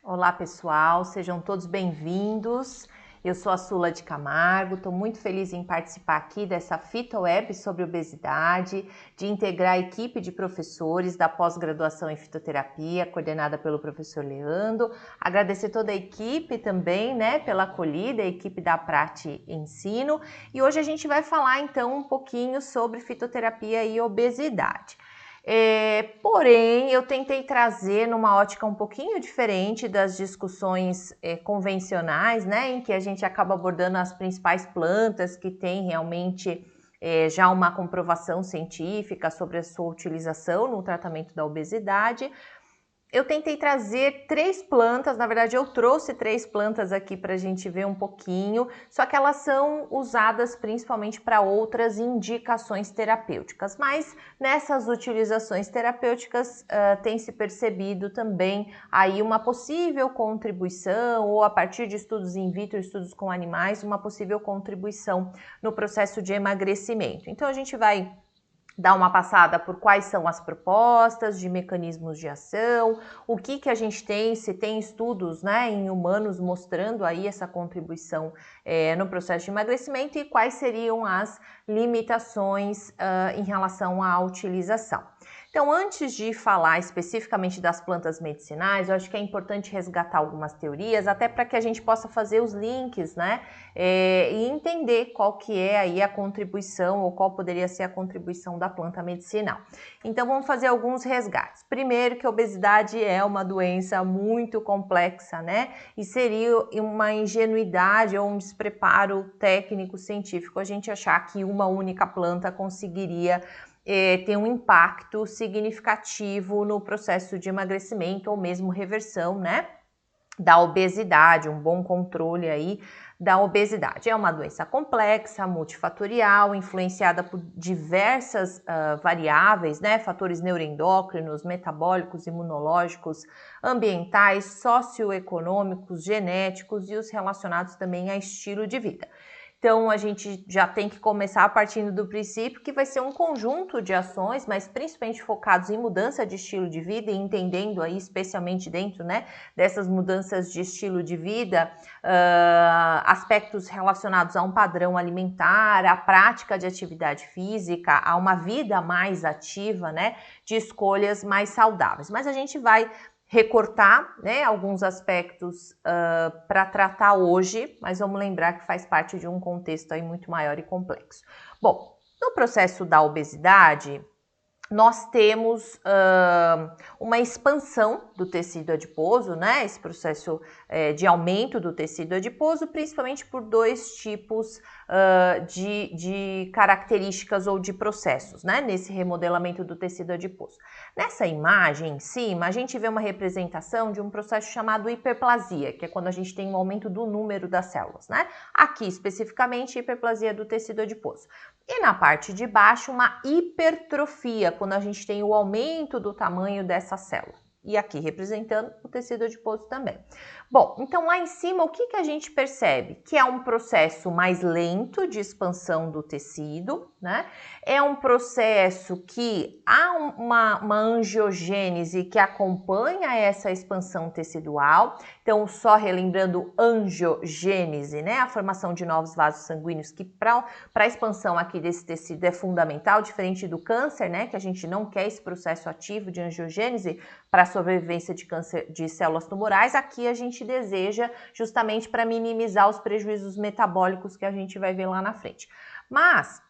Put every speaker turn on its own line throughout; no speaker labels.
Olá pessoal, sejam todos bem-vindos. Eu sou a Sula de Camargo, estou muito feliz em participar aqui dessa fita web sobre obesidade, de integrar a equipe de professores da pós-graduação em fitoterapia, coordenada pelo professor Leandro. Agradecer toda a equipe também, pela acolhida, a equipe da Prate Ensino. E hoje a gente vai falar então um pouquinho sobre fitoterapia e obesidade. Porém, eu tentei trazer numa ótica um pouquinho diferente das discussões convencionais, em que a gente acaba abordando as principais plantas que têm realmente já uma comprovação científica sobre a sua utilização no tratamento da obesidade. Eu tentei trazer 3 plantas, na verdade eu trouxe 3 plantas aqui para a gente ver um pouquinho, só que elas são usadas principalmente para outras indicações terapêuticas, mas nessas utilizações terapêuticas tem se percebido também aí uma possível contribuição, ou a partir de estudos in vitro, estudos com animais, uma possível contribuição no processo de emagrecimento. Então a gente vai dar uma passada por quais são as propostas de mecanismos de ação, o que a gente tem, se tem estudos em humanos mostrando aí essa contribuição no processo de emagrecimento e quais seriam as limitações em relação à utilização. Então, antes de falar especificamente das plantas medicinais, eu acho que é importante resgatar algumas teorias, até para que a gente possa fazer os links, e entender qual que é aí a contribuição ou qual poderia ser a contribuição da planta medicinal. Então, vamos fazer alguns resgates. Primeiro, que a obesidade é uma doença muito complexa, e seria uma ingenuidade ou um despreparo técnico científico a gente achar que uma única planta conseguiria ter um impacto significativo no processo de emagrecimento ou mesmo reversão, da obesidade, um bom controle aí da obesidade. É uma doença complexa, multifatorial, influenciada por diversas variáveis, fatores neuroendócrinos, metabólicos, imunológicos, ambientais, socioeconômicos, genéticos e os relacionados também a estilo de vida. Então, a gente já tem que começar partindo do princípio que vai ser um conjunto de ações, mas principalmente focados em mudança de estilo de vida e entendendo aí, especialmente dentro, dessas mudanças de estilo de vida, aspectos relacionados a um padrão alimentar, à prática de atividade física, a uma vida mais ativa, de escolhas mais saudáveis. Mas a gente vai recortar alguns aspectos para tratar hoje, mas vamos lembrar que faz parte de um contexto aí muito maior e complexo. Bom, no processo da obesidade, nós temos uma expansão do tecido adiposo, esse processo de aumento do tecido adiposo, principalmente por 2 tipos de características ou de processos, nesse remodelamento do tecido adiposo. Nessa imagem em cima, a gente vê uma representação de um processo chamado hiperplasia, que é quando a gente tem um aumento do número das células, Aqui, especificamente, hiperplasia do tecido adiposo. E na parte de baixo, uma hipertrofia, quando a gente tem o aumento do tamanho dessa célula. E aqui representando o tecido adiposo também. Bom, então lá em cima o que a gente percebe? Que é um processo mais lento de expansão do tecido, É um processo que há uma angiogênese que acompanha essa expansão tecidual. Então, só relembrando angiogênese, a formação de novos vasos sanguíneos, que para a expansão aqui desse tecido é fundamental, diferente do câncer, que a gente não quer esse processo ativo de angiogênese para a sobrevivência de câncer de células tumorais. Aqui a gente deseja justamente para minimizar os prejuízos metabólicos que a gente vai ver lá na frente. Mas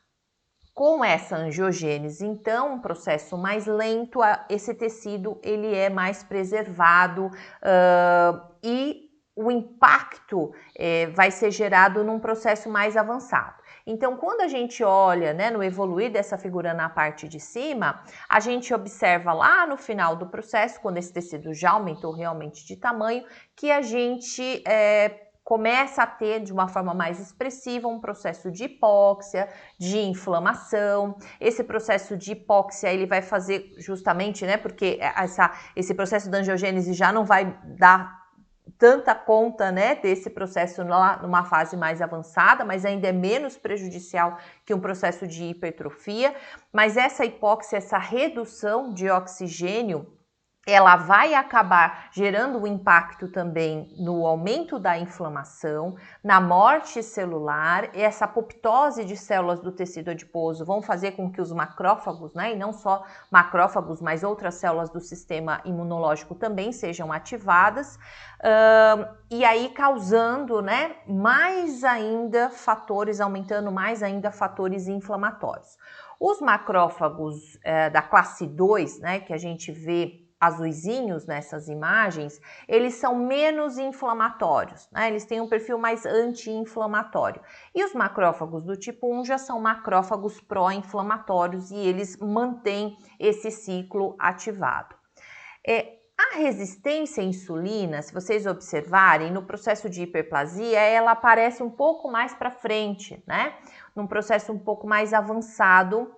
com essa angiogênese, então, um processo mais lento, esse tecido ele é mais preservado e o impacto vai ser gerado num processo mais avançado. Então, quando a gente olha no evoluir dessa figura na parte de cima, a gente observa lá no final do processo, quando esse tecido já aumentou realmente de tamanho, que a gente começa a ter de uma forma mais expressiva um processo de hipóxia, de inflamação. Esse processo de hipóxia ele vai fazer justamente, porque esse processo da angiogênese já não vai dar tanta conta desse processo numa fase mais avançada, mas ainda é menos prejudicial que um processo de hipertrofia. Mas essa hipóxia, essa redução de oxigênio, ela vai acabar gerando um impacto também no aumento da inflamação, na morte celular, e essa apoptose de células do tecido adiposo vão fazer com que os macrófagos, né, e não só macrófagos, mas outras células do sistema imunológico também sejam ativadas, e aí causando, né, mais ainda fatores, aumentando mais ainda fatores inflamatórios. Os macrófagos da classe 2, né, que a gente vê azuizinhos nessas imagens, eles são menos inflamatórios, né? Eles têm um perfil mais anti-inflamatório. E os macrófagos do tipo 1 já são macrófagos pró-inflamatórios e eles mantêm esse ciclo ativado. A resistência à insulina, se vocês observarem, no processo de hiperplasia, ela aparece um pouco mais para frente, né? Num processo um pouco mais avançado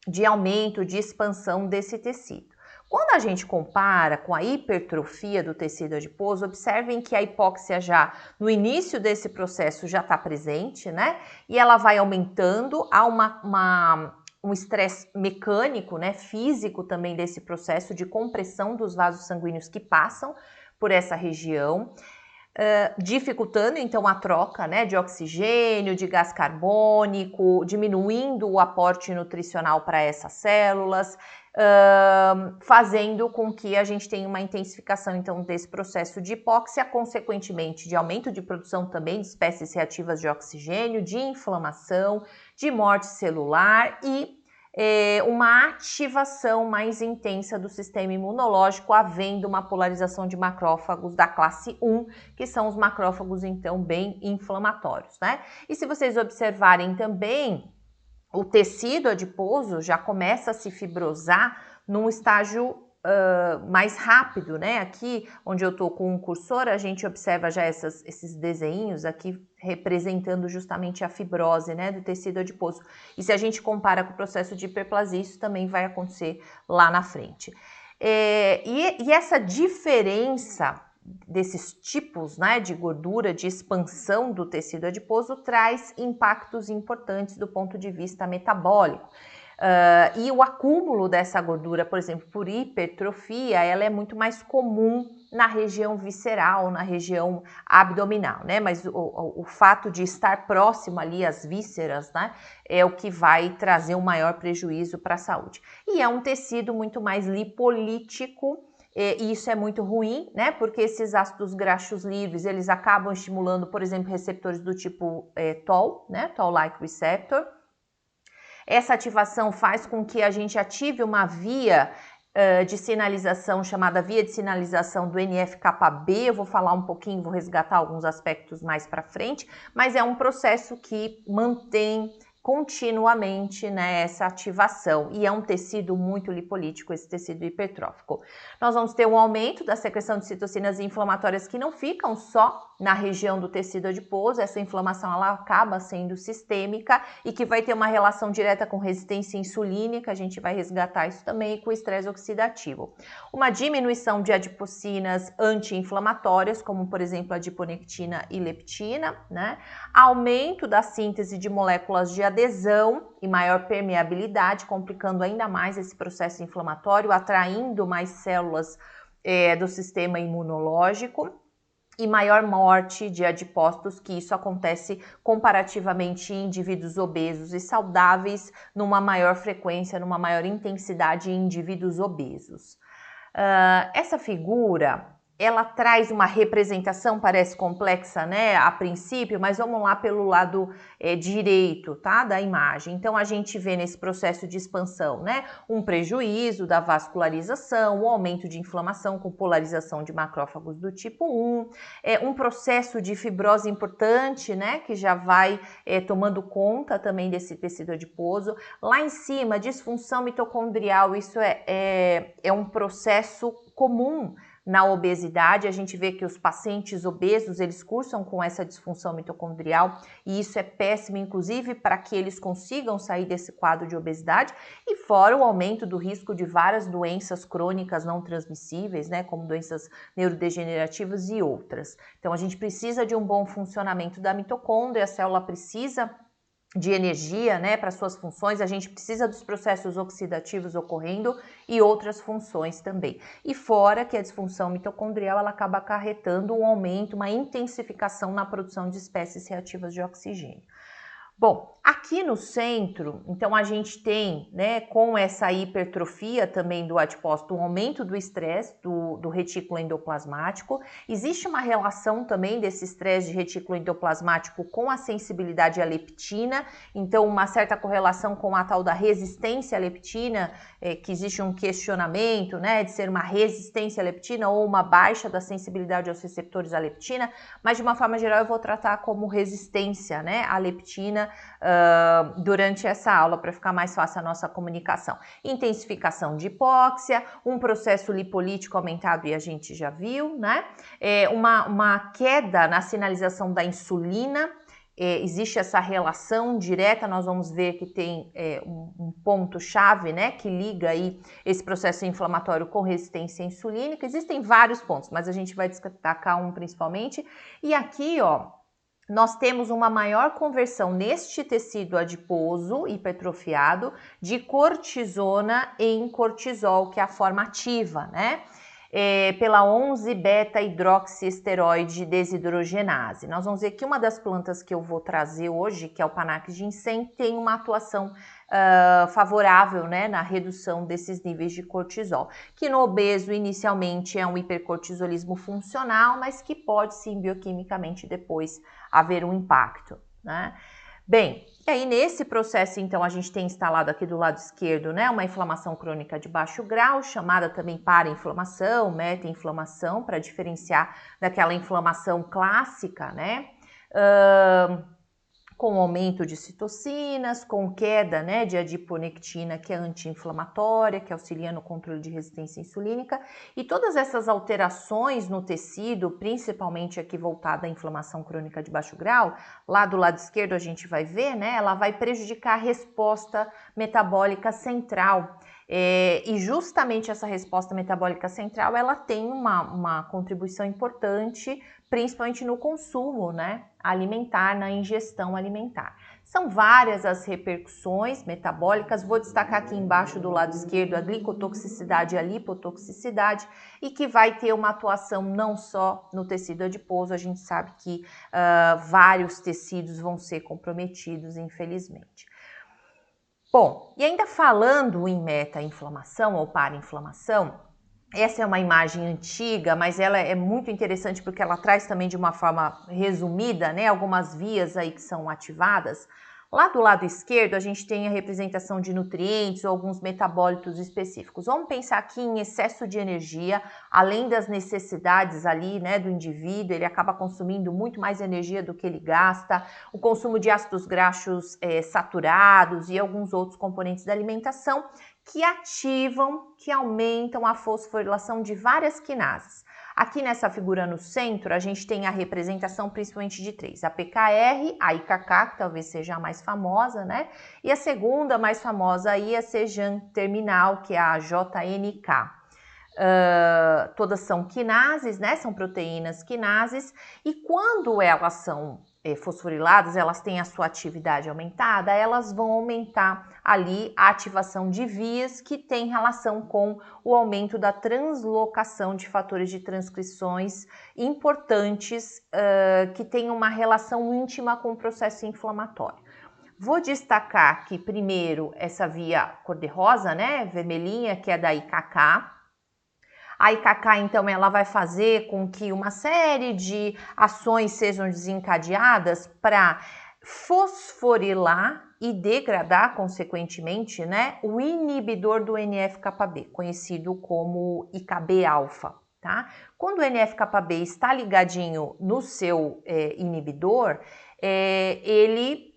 de aumento, de expansão desse tecido. Quando a gente compara com a hipertrofia do tecido adiposo, observem que a hipóxia já no início desse processo já está presente, né? E ela vai aumentando, há um estresse mecânico, né, físico também desse processo de compressão dos vasos sanguíneos que passam por essa região, dificultando então a troca, né, de oxigênio, de gás carbônico, diminuindo o aporte nutricional para essas células, fazendo com que a gente tenha uma intensificação então desse processo de hipóxia, consequentemente de aumento de produção também de espécies reativas de oxigênio, de inflamação, de morte celular e uma ativação mais intensa do sistema imunológico, havendo uma polarização de macrófagos da classe 1, que são os macrófagos então bem inflamatórios, né? E se vocês observarem também, o tecido adiposo já começa a se fibrosar num estágio mais rápido, né? Aqui onde eu tô com o cursor, a gente observa já esses desenhos aqui representando justamente a fibrose, né, do tecido adiposo. E se a gente compara com o processo de hiperplasia, isso também vai acontecer lá na frente. E essa diferença desses tipos, né, de gordura, de expansão do tecido adiposo, traz impactos importantes do ponto de vista metabólico. E o acúmulo dessa gordura, por exemplo, por hipertrofia, ela é muito mais comum na região visceral, na região abdominal, né? Mas o fato de estar próximo ali às vísceras, né, é o que vai trazer um maior prejuízo para a saúde. E é um tecido muito mais lipolítico, e isso é muito ruim, né? Porque esses ácidos graxos livres, eles acabam estimulando, por exemplo, receptores do tipo TOL, né? Toll-like receptor. Essa ativação faz com que a gente ative uma via de sinalização chamada via de sinalização do NF-κB. Eu vou falar um pouquinho, vou resgatar alguns aspectos mais para frente, mas é um processo que mantém continuamente, né, essa ativação, e é um tecido muito lipolítico, esse tecido hipertrófico. Nós vamos ter um aumento da secreção de citocinas inflamatórias que não ficam só na região do tecido adiposo. Essa inflamação ela acaba sendo sistêmica e que vai ter uma relação direta com resistência insulínica, a gente vai resgatar isso também, e com estresse oxidativo. Uma diminuição de adipocinas anti-inflamatórias, como por exemplo a adiponectina e leptina, né? Aumento da síntese de moléculas de adesão e maior permeabilidade, complicando ainda mais esse processo inflamatório, atraindo mais células do sistema imunológico, e maior morte de adipócitos, que isso acontece comparativamente em indivíduos obesos e saudáveis, numa maior frequência, numa maior intensidade em indivíduos obesos. Essa figura, ela traz uma representação, parece complexa, né, a princípio, mas vamos lá pelo lado direito, tá, da imagem. Então, a gente vê nesse processo de expansão, né, um prejuízo da vascularização, um aumento de inflamação com polarização de macrófagos do tipo 1, um processo de fibrose importante, né, que já vai tomando conta também desse tecido adiposo. Lá em cima, disfunção mitocondrial, isso é um processo comum na obesidade. A gente vê que os pacientes obesos, eles cursam com essa disfunção mitocondrial, e isso é péssimo, inclusive, para que eles consigam sair desse quadro de obesidade, e fora o aumento do risco de várias doenças crônicas não transmissíveis, né, como doenças neurodegenerativas e outras. Então, a gente precisa de um bom funcionamento da mitocôndria, a célula precisa de energia, né, para suas funções, a gente precisa dos processos oxidativos ocorrendo e outras funções também. E fora que a disfunção mitocondrial, ela acaba acarretando um aumento, uma intensificação na produção de espécies reativas de oxigênio. Bom, aqui no centro, então a gente tem, né, com essa hipertrofia também do adipócito, um aumento do estresse do retículo endoplasmático. Existe uma relação também desse estresse de retículo endoplasmático com a sensibilidade à leptina, então uma certa correlação com a tal da resistência à leptina, que existe um questionamento, né, de ser uma resistência à leptina ou uma baixa da sensibilidade aos receptores à leptina, mas de uma forma geral eu vou tratar como resistência, né, à leptina durante essa aula para ficar mais fácil a nossa comunicação. Intensificação de hipóxia, um processo lipolítico aumentado e a gente já viu, né? Uma queda na sinalização da insulina. Existe essa relação direta, nós vamos ver que tem um ponto-chave, né, que liga aí esse processo inflamatório com resistência insulínica. Existem vários pontos, mas a gente vai destacar um principalmente. E aqui, ó, nós temos uma maior conversão neste tecido adiposo hipertrofiado de cortisona em cortisol, que é a forma ativa, né? Pela 11-beta-hidroxiesteroide desidrogenase. Nós vamos ver que uma das plantas que eu vou trazer hoje, que é o Panax ginseng, tem uma atuação favorável, né, na redução desses níveis de cortisol, que no obeso inicialmente é um hipercortisolismo funcional, mas que pode sim bioquimicamente depois haver um impacto, né? Bem, e aí nesse processo então a gente tem instalado aqui do lado esquerdo, né, uma inflamação crônica de baixo grau, chamada também parainflamação, meta-inflamação, para diferenciar daquela inflamação clássica, né? Com aumento de citocinas, com queda, né, de adiponectina, que é anti-inflamatória, que auxilia no controle de resistência insulínica, e todas essas alterações no tecido, principalmente aqui voltada à inflamação crônica de baixo grau, lá do lado esquerdo a gente vai ver, né, ela vai prejudicar a resposta metabólica central. E justamente essa resposta metabólica central, ela tem uma contribuição importante, principalmente no consumo, né, alimentar, na ingestão alimentar. São várias as repercussões metabólicas, vou destacar aqui embaixo do lado esquerdo a glicotoxicidade e a lipotoxicidade, e que vai ter uma atuação não só no tecido adiposo, a gente sabe que vários tecidos vão ser comprometidos, infelizmente. Bom, e ainda falando em meta-inflamação ou para-inflamação, essa é uma imagem antiga, mas ela é muito interessante porque ela traz também de uma forma resumida, né, algumas vias aí que são ativadas. Lá do lado esquerdo, a gente tem a representação de nutrientes ou alguns metabólitos específicos. Vamos pensar aqui em excesso de energia, além das necessidades ali, né, do indivíduo, ele acaba consumindo muito mais energia do que ele gasta, o consumo de ácidos graxos saturados e alguns outros componentes da alimentação que ativam, que aumentam a fosforilação de várias quinases. Aqui nessa figura no centro, a gente tem a representação principalmente de três. A PKR, a IKK, que talvez seja a mais famosa, né? E a segunda mais famosa aí é a CEJAN terminal, que é a JNK. Todas são quinases, né? São proteínas quinases. E quando elas são fosforiladas, elas têm a sua atividade aumentada, elas vão aumentar ali a ativação de vias que tem relação com o aumento da translocação de fatores de transcrições importantes que têm uma relação íntima com o processo inflamatório. Vou destacar aqui primeiro essa via cor-de-rosa, né, vermelhinha, que é da IKK. A IKK, então, ela vai fazer com que uma série de ações sejam desencadeadas para fosforilar e degradar, consequentemente, né, o inibidor do NF-κB, conhecido como IKB-alfa, tá? Quando o NF-κB está ligadinho no seu inibidor, ele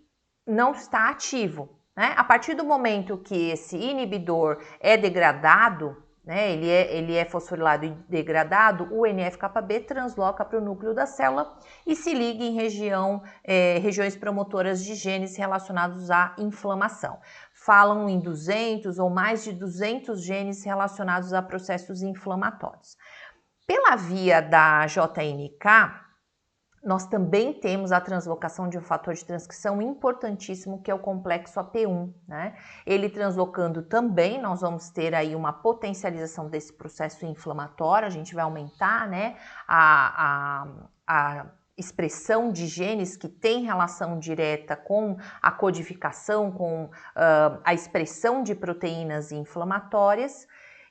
não está ativo, né? A partir do momento que esse inibidor é degradado, né, ele é fosforilado e degradado, o NF-κB transloca para o núcleo da célula e se liga em regiões promotoras de genes relacionados à inflamação. Falam em 200 ou mais de 200 genes relacionados a processos inflamatórios. Pela via da JNK, nós também temos a translocação de um fator de transcrição importantíssimo, que é o complexo AP1, né? Ele translocando também, nós vamos ter aí uma potencialização desse processo inflamatório, a gente vai aumentar, né, a expressão de genes que tem relação direta com a codificação, com a expressão de proteínas inflamatórias,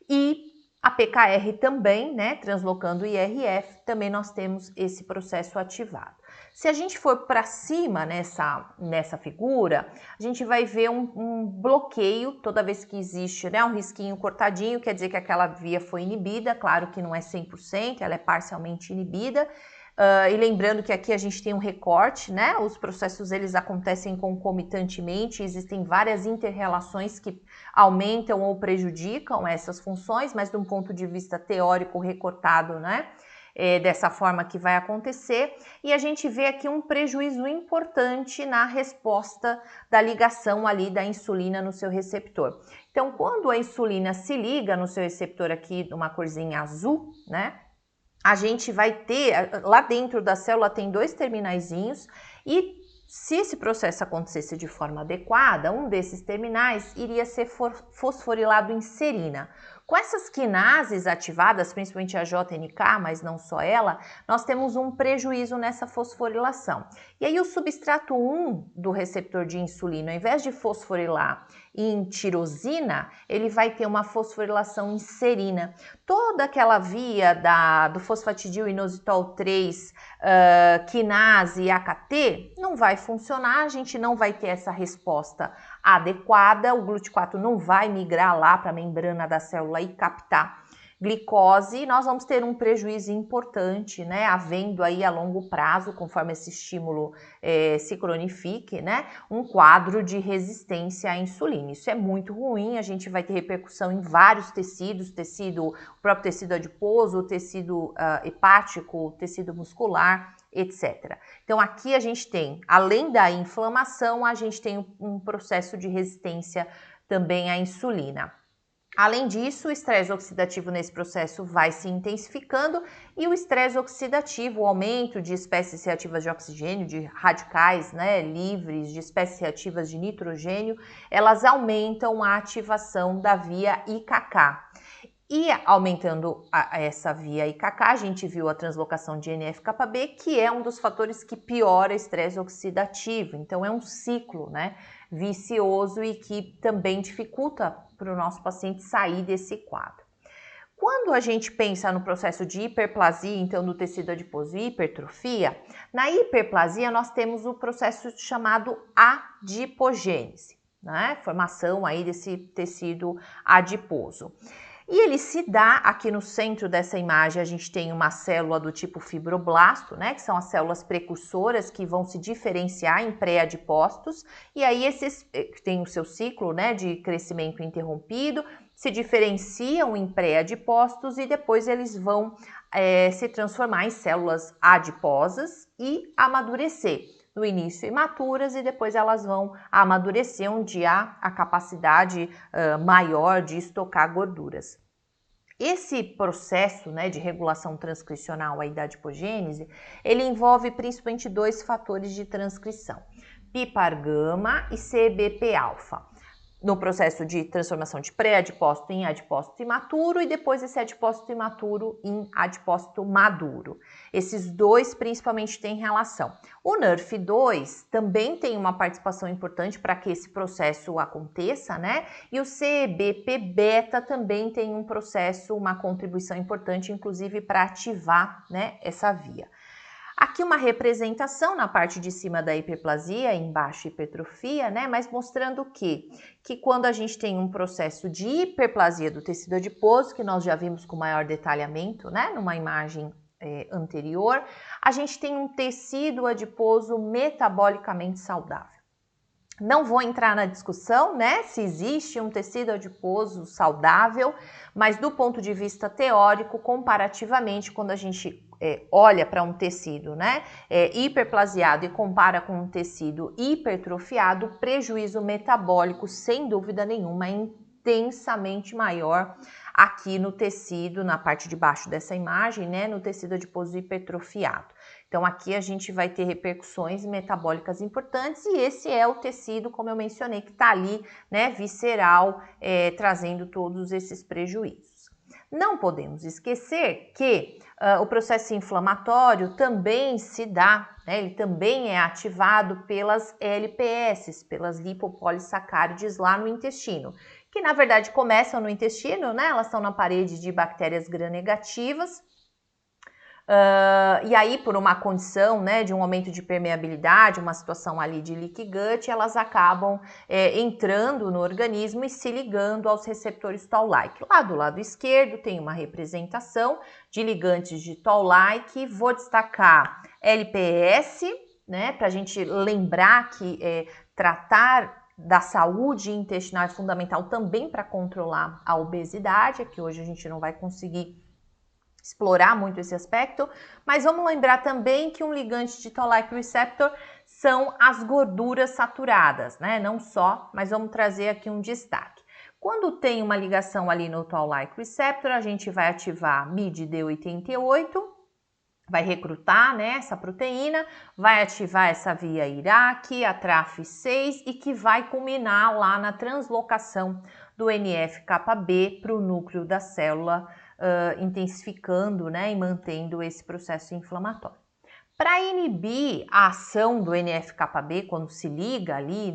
e a PKR também, né, translocando o IRF, também nós temos esse processo ativado. Se a gente for para cima nessa figura, a gente vai ver um bloqueio toda vez que existe, né, um risquinho cortadinho, quer dizer que aquela via foi inibida, claro que não é 100%, ela é parcialmente inibida. E lembrando que aqui a gente tem um recorte, né? Os processos eles acontecem concomitantemente, existem várias interrelações que aumentam ou prejudicam essas funções, mas de um ponto de vista teórico recortado, né? Dessa forma que vai acontecer, e a gente vê aqui um prejuízo importante na resposta da ligação ali da insulina no seu receptor. Então, quando a insulina se liga no seu receptor aqui, numa corzinha azul, né? A gente vai ter, lá dentro da célula tem dois terminaizinhos, e se esse processo acontecesse de forma adequada, um desses terminais iria ser fosforilado em serina. Com essas quinases ativadas, principalmente a JNK, mas não só ela, nós temos um prejuízo nessa fosforilação. E aí o substrato 1 do receptor de insulina, ao invés de fosforilar em tirosina, ele vai ter uma fosforilação em serina. Toda aquela via do fosfatidil-inositol 3, quinase e AKT não vai funcionar, a gente não vai ter essa resposta adequada, o GLUT4 não vai migrar lá para a membrana da célula e captar glicose, e nós vamos ter um prejuízo importante, né, havendo aí a longo prazo, conforme esse estímulo se cronifique, né, um quadro de resistência à insulina. Isso é muito ruim, a gente vai ter repercussão em vários tecidos, o próprio tecido adiposo, o tecido hepático, o tecido muscular, etc. Então aqui a gente tem, além da inflamação, a gente tem um processo de resistência também à insulina. Além disso, o estresse oxidativo nesse processo vai se intensificando, e o estresse oxidativo, o aumento de espécies reativas de oxigênio, de radicais, né, livres, de espécies reativas de nitrogênio, elas aumentam a ativação da via IKK. E aumentando essa via IKK, a gente viu a translocação de NF-κB, que é um dos fatores que piora o estresse oxidativo. Então é um ciclo, né, vicioso, e que também dificulta para o nosso paciente sair desse quadro. Quando a gente pensa no processo de hiperplasia, então do tecido adiposo e hipertrofia, na hiperplasia nós temos o processo chamado adipogênese, né, formação aí desse tecido adiposo. E ele se dá aqui no centro dessa imagem, a gente tem uma célula do tipo fibroblasto, né, que são as células precursoras que vão se diferenciar em pré-adipócitos, e aí esses têm o seu ciclo, né, de crescimento interrompido, se diferenciam em pré-adipócitos e depois eles vão se transformar em células adiposas e amadurecer. No início imaturas, e depois elas vão amadurecer, onde há a capacidade maior de estocar gorduras. Esse processo, né, de regulação transcricional aí da adipogênese, ele envolve principalmente dois fatores de transcrição, PPAR-gama e CBP-alfa. No processo de transformação de pré-adipócito em adipócito imaturo, e depois esse adipócito imaturo em adipócito maduro. Esses dois principalmente têm relação. O NRF2 também tem uma participação importante para que esse processo aconteça, né? E o CBP-beta também tem um processo, uma contribuição importante, inclusive para ativar, né, essa via. Aqui uma representação na parte de cima da hiperplasia, embaixo hipertrofia, né? Mas mostrando que quando a gente tem um processo de hiperplasia do tecido adiposo, que nós já vimos com maior detalhamento, né, numa imagem anterior, a gente tem um tecido adiposo metabolicamente saudável. Não vou entrar na discussão, né, se existe um tecido adiposo saudável, mas do ponto de vista teórico, comparativamente, quando a gente olha para um tecido, né, hiperplasiado e compara com um tecido hipertrofiado, o prejuízo metabólico, sem dúvida nenhuma, é densamente maior aqui no tecido, na parte de baixo dessa imagem, né, no tecido adiposo hipertrofiado. Então aqui a gente vai ter repercussões metabólicas importantes e esse é o tecido, como eu mencionei, que está ali, né, visceral, trazendo todos esses prejuízos. Não podemos esquecer que o processo inflamatório também se dá, né, ele também é ativado pelas LPS, pelas lipopolissacarídeos lá no intestino, que na verdade começam no intestino, né, elas estão na parede de bactérias gram-negativas, e aí por uma condição, né, de um aumento de permeabilidade, uma situação ali de leaky gut, elas acabam entrando no organismo e se ligando aos receptores Toll-like. Lá do lado esquerdo tem uma representação de ligantes de Toll-like, vou destacar LPS, né, para a gente lembrar que tratar da saúde intestinal é fundamental também para controlar a obesidade, que hoje a gente não vai conseguir explorar muito esse aspecto, mas vamos lembrar também que um ligante de Toll-like receptor são as gorduras saturadas, né? Não só, mas vamos trazer aqui um destaque. Quando tem uma ligação ali no Toll-like receptor, a gente vai ativar MID-D88, vai recrutar, né, essa proteína, vai ativar essa via IRAC, a TRAF6 e que vai culminar lá na translocação do NF-κB para o núcleo da célula, intensificando, né, e mantendo esse processo inflamatório. Para inibir a ação do NF-κB, quando se liga ali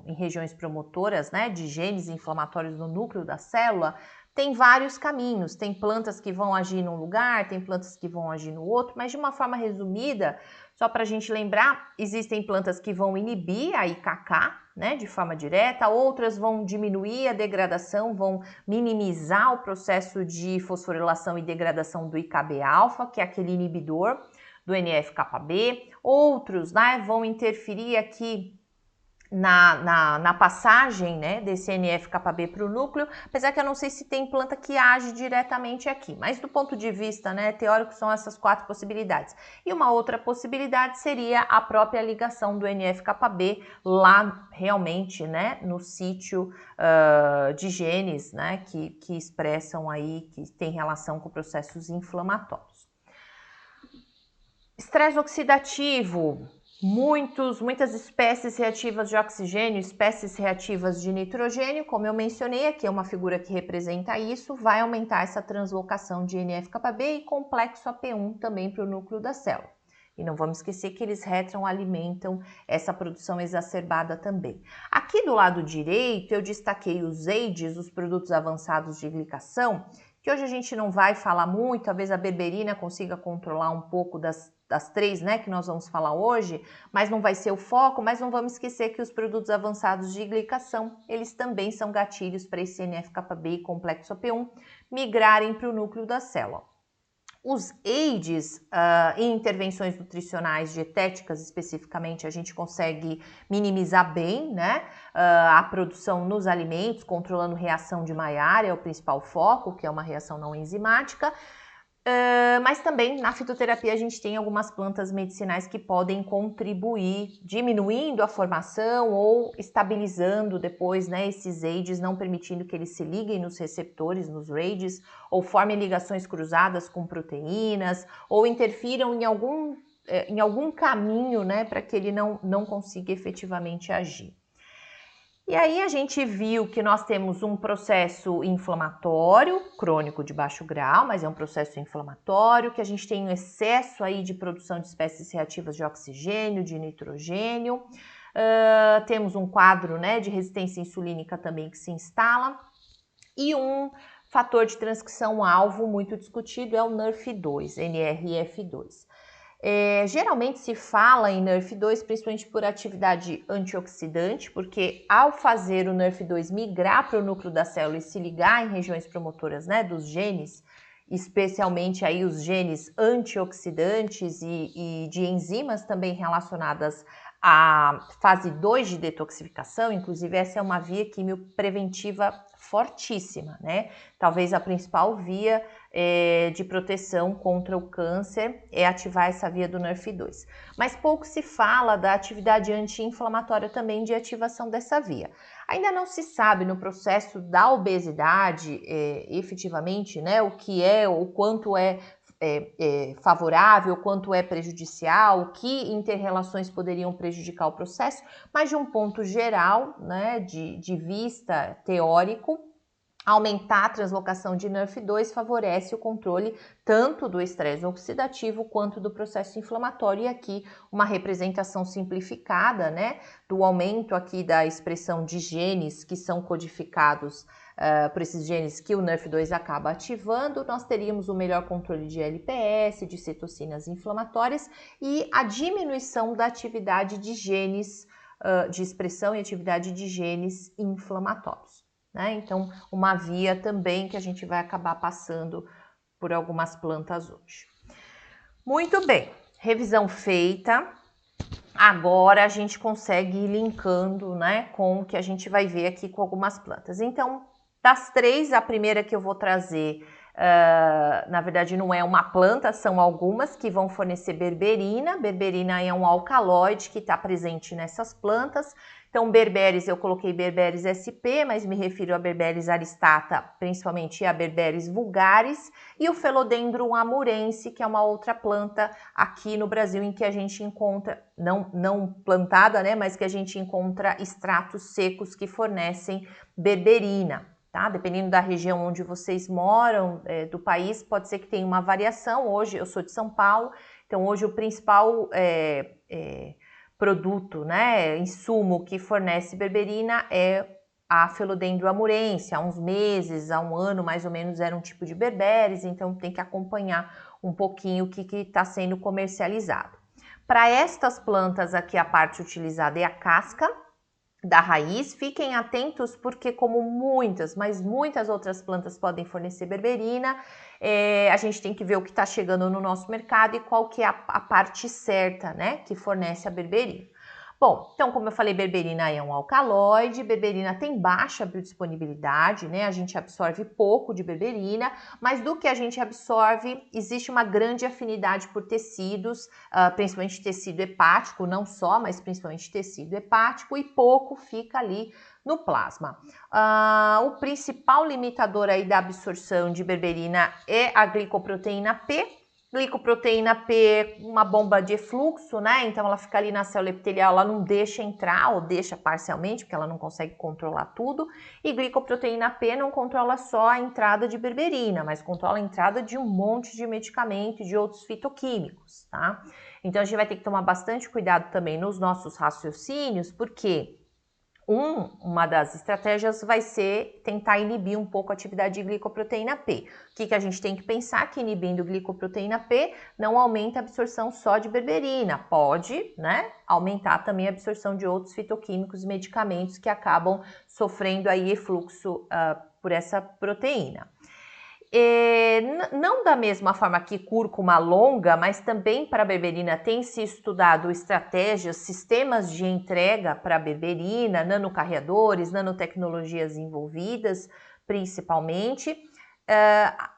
em regiões promotoras, né, de genes inflamatórios no núcleo da célula, tem vários caminhos, tem plantas que vão agir num lugar, tem plantas que vão agir no outro, mas de uma forma resumida, só para a gente lembrar, existem plantas que vão inibir a IKK, né, de forma direta, outras vão diminuir a degradação, vão minimizar o processo de fosforilação e degradação do IKB-alfa, que é aquele inibidor do NF-κB, outros, né, vão interferir aqui na passagem, né, desse NF-κB para o núcleo, apesar que eu não sei se tem planta que age diretamente aqui, mas do ponto de vista, né, teórico são essas 4 possibilidades. E uma outra possibilidade seria a própria ligação do NF-κB lá realmente, né, no sítio de genes, né, que expressam aí, que tem relação com processos inflamatórios. Estresse oxidativo. Muitas espécies reativas de oxigênio, espécies reativas de nitrogênio, como eu mencionei, aqui é uma figura que representa isso, vai aumentar essa translocação de NF-κB e complexo AP1 também para o núcleo da célula. E não vamos esquecer que eles retroalimentam essa produção exacerbada também. Aqui do lado direito eu destaquei os AIDs, os produtos avançados de glicação, que hoje a gente não vai falar muito, talvez a berberina consiga controlar um pouco das 3, né, que nós vamos falar hoje, mas não vai ser o foco, mas não vamos esquecer que os produtos avançados de glicação, eles também são gatilhos para esse NF-κB e complexo AP1 migrarem para o núcleo da célula. Os AIDs, em intervenções nutricionais dietéticas especificamente, a gente consegue minimizar bem, né, a produção nos alimentos, controlando reação de Maillard, é o principal foco, que é uma reação não enzimática. Mas também na fitoterapia a gente tem algumas plantas medicinais que podem contribuir, diminuindo a formação ou estabilizando depois, né, esses AIDs, não permitindo que eles se liguem nos receptores, nos RAGEs, ou formem ligações cruzadas com proteínas, ou interfiram em algum caminho, né, para que ele não consiga efetivamente agir. E aí a gente viu que nós temos um processo inflamatório, crônico de baixo grau, mas é um processo inflamatório, que a gente tem um excesso aí de produção de espécies reativas de oxigênio, de nitrogênio, temos um quadro, né, de resistência insulínica também que se instala, e um fator de transcrição alvo muito discutido é o NRF2, NRF2. Geralmente se fala em NRF2 principalmente por atividade antioxidante, porque ao fazer o NRF2 migrar para o núcleo da célula e se ligar em regiões promotoras, né, dos genes, especialmente aí os genes antioxidantes e de enzimas também relacionadas a fase 2 de detoxificação, inclusive essa é uma via quimiopreventiva fortíssima, né? Talvez a principal via de proteção contra o câncer é ativar essa via do NRF2. Mas pouco se fala da atividade anti-inflamatória também de ativação dessa via. Ainda não se sabe no processo da obesidade, efetivamente, né, o que é, o quanto é favorável, quanto é prejudicial, que interrelações poderiam prejudicar o processo, mas de um ponto geral, né, de vista teórico, aumentar a translocação de NRF2 favorece o controle tanto do estresse oxidativo quanto do processo inflamatório. E aqui uma representação simplificada, né, do aumento aqui da expressão de genes que são codificados por esses genes que o NRF2 acaba ativando. Nós teríamos o melhor controle de LPS, de citocinas inflamatórias e a diminuição da atividade de genes, de expressão e atividade de genes inflamatórios. Né? Então, uma via também que a gente vai acabar passando por algumas plantas hoje. Muito bem, revisão feita. Agora a gente consegue ir linkando, né, com o que a gente vai ver aqui com algumas plantas. Então, das três, a primeira que eu vou trazer, na verdade não é uma planta, são algumas que vão fornecer berberina. Berberina é um alcaloide que está presente nessas plantas. Então, berberis, eu coloquei berberis sp, mas me refiro a berberis aristata, principalmente a berberis vulgaris, e o Philodendron amurense, que é uma outra planta aqui no Brasil em que a gente encontra, não plantada, né, mas que a gente encontra extratos secos que fornecem berberina. Tá? Dependendo da região onde vocês moram, do país, pode ser que tenha uma variação. Hoje, eu sou de São Paulo, então hoje o principal produto, né, insumo que fornece berberina é a Philodendron amurense. Há uns meses, há um ano mais ou menos, era um tipo de berberis, então tem que acompanhar um pouquinho o que está sendo comercializado. Para estas plantas aqui, a parte utilizada é a casca da raiz. Fiquem atentos porque como muitas, mas muitas outras plantas podem fornecer berberina, a gente tem que ver o que está chegando no nosso mercado e qual que é a parte certa, né, que fornece a berberina. Bom, então como eu falei, berberina é um alcaloide, berberina tem baixa biodisponibilidade, né, a gente absorve pouco de berberina, mas do que a gente absorve, existe uma grande afinidade por tecidos, principalmente tecido hepático, não só, mas principalmente tecido hepático, e pouco fica ali no plasma. O principal limitador aí da absorção de berberina é a glicoproteína P. Glicoproteína P, uma bomba de efluxo, né? Então ela fica ali na célula epitelial, ela não deixa entrar ou deixa parcialmente, porque ela não consegue controlar tudo. E glicoproteína P não controla só a entrada de berberina, mas controla a entrada de um monte de medicamento e de outros fitoquímicos, tá? Então a gente vai ter que tomar bastante cuidado também nos nossos raciocínios, porque uma das estratégias vai ser tentar inibir um pouco a atividade de glicoproteína P. O que a gente tem que pensar? Que inibindo glicoproteína P não aumenta a absorção só de berberina. Pode, né, aumentar também a absorção de outros fitoquímicos e medicamentos que acabam sofrendo aí efluxo por essa proteína. Não da mesma forma que cúrcuma longa, mas também para a berberina tem se estudado estratégias, sistemas de entrega para a berberina, nanocarreadores, nanotecnologias envolvidas, principalmente.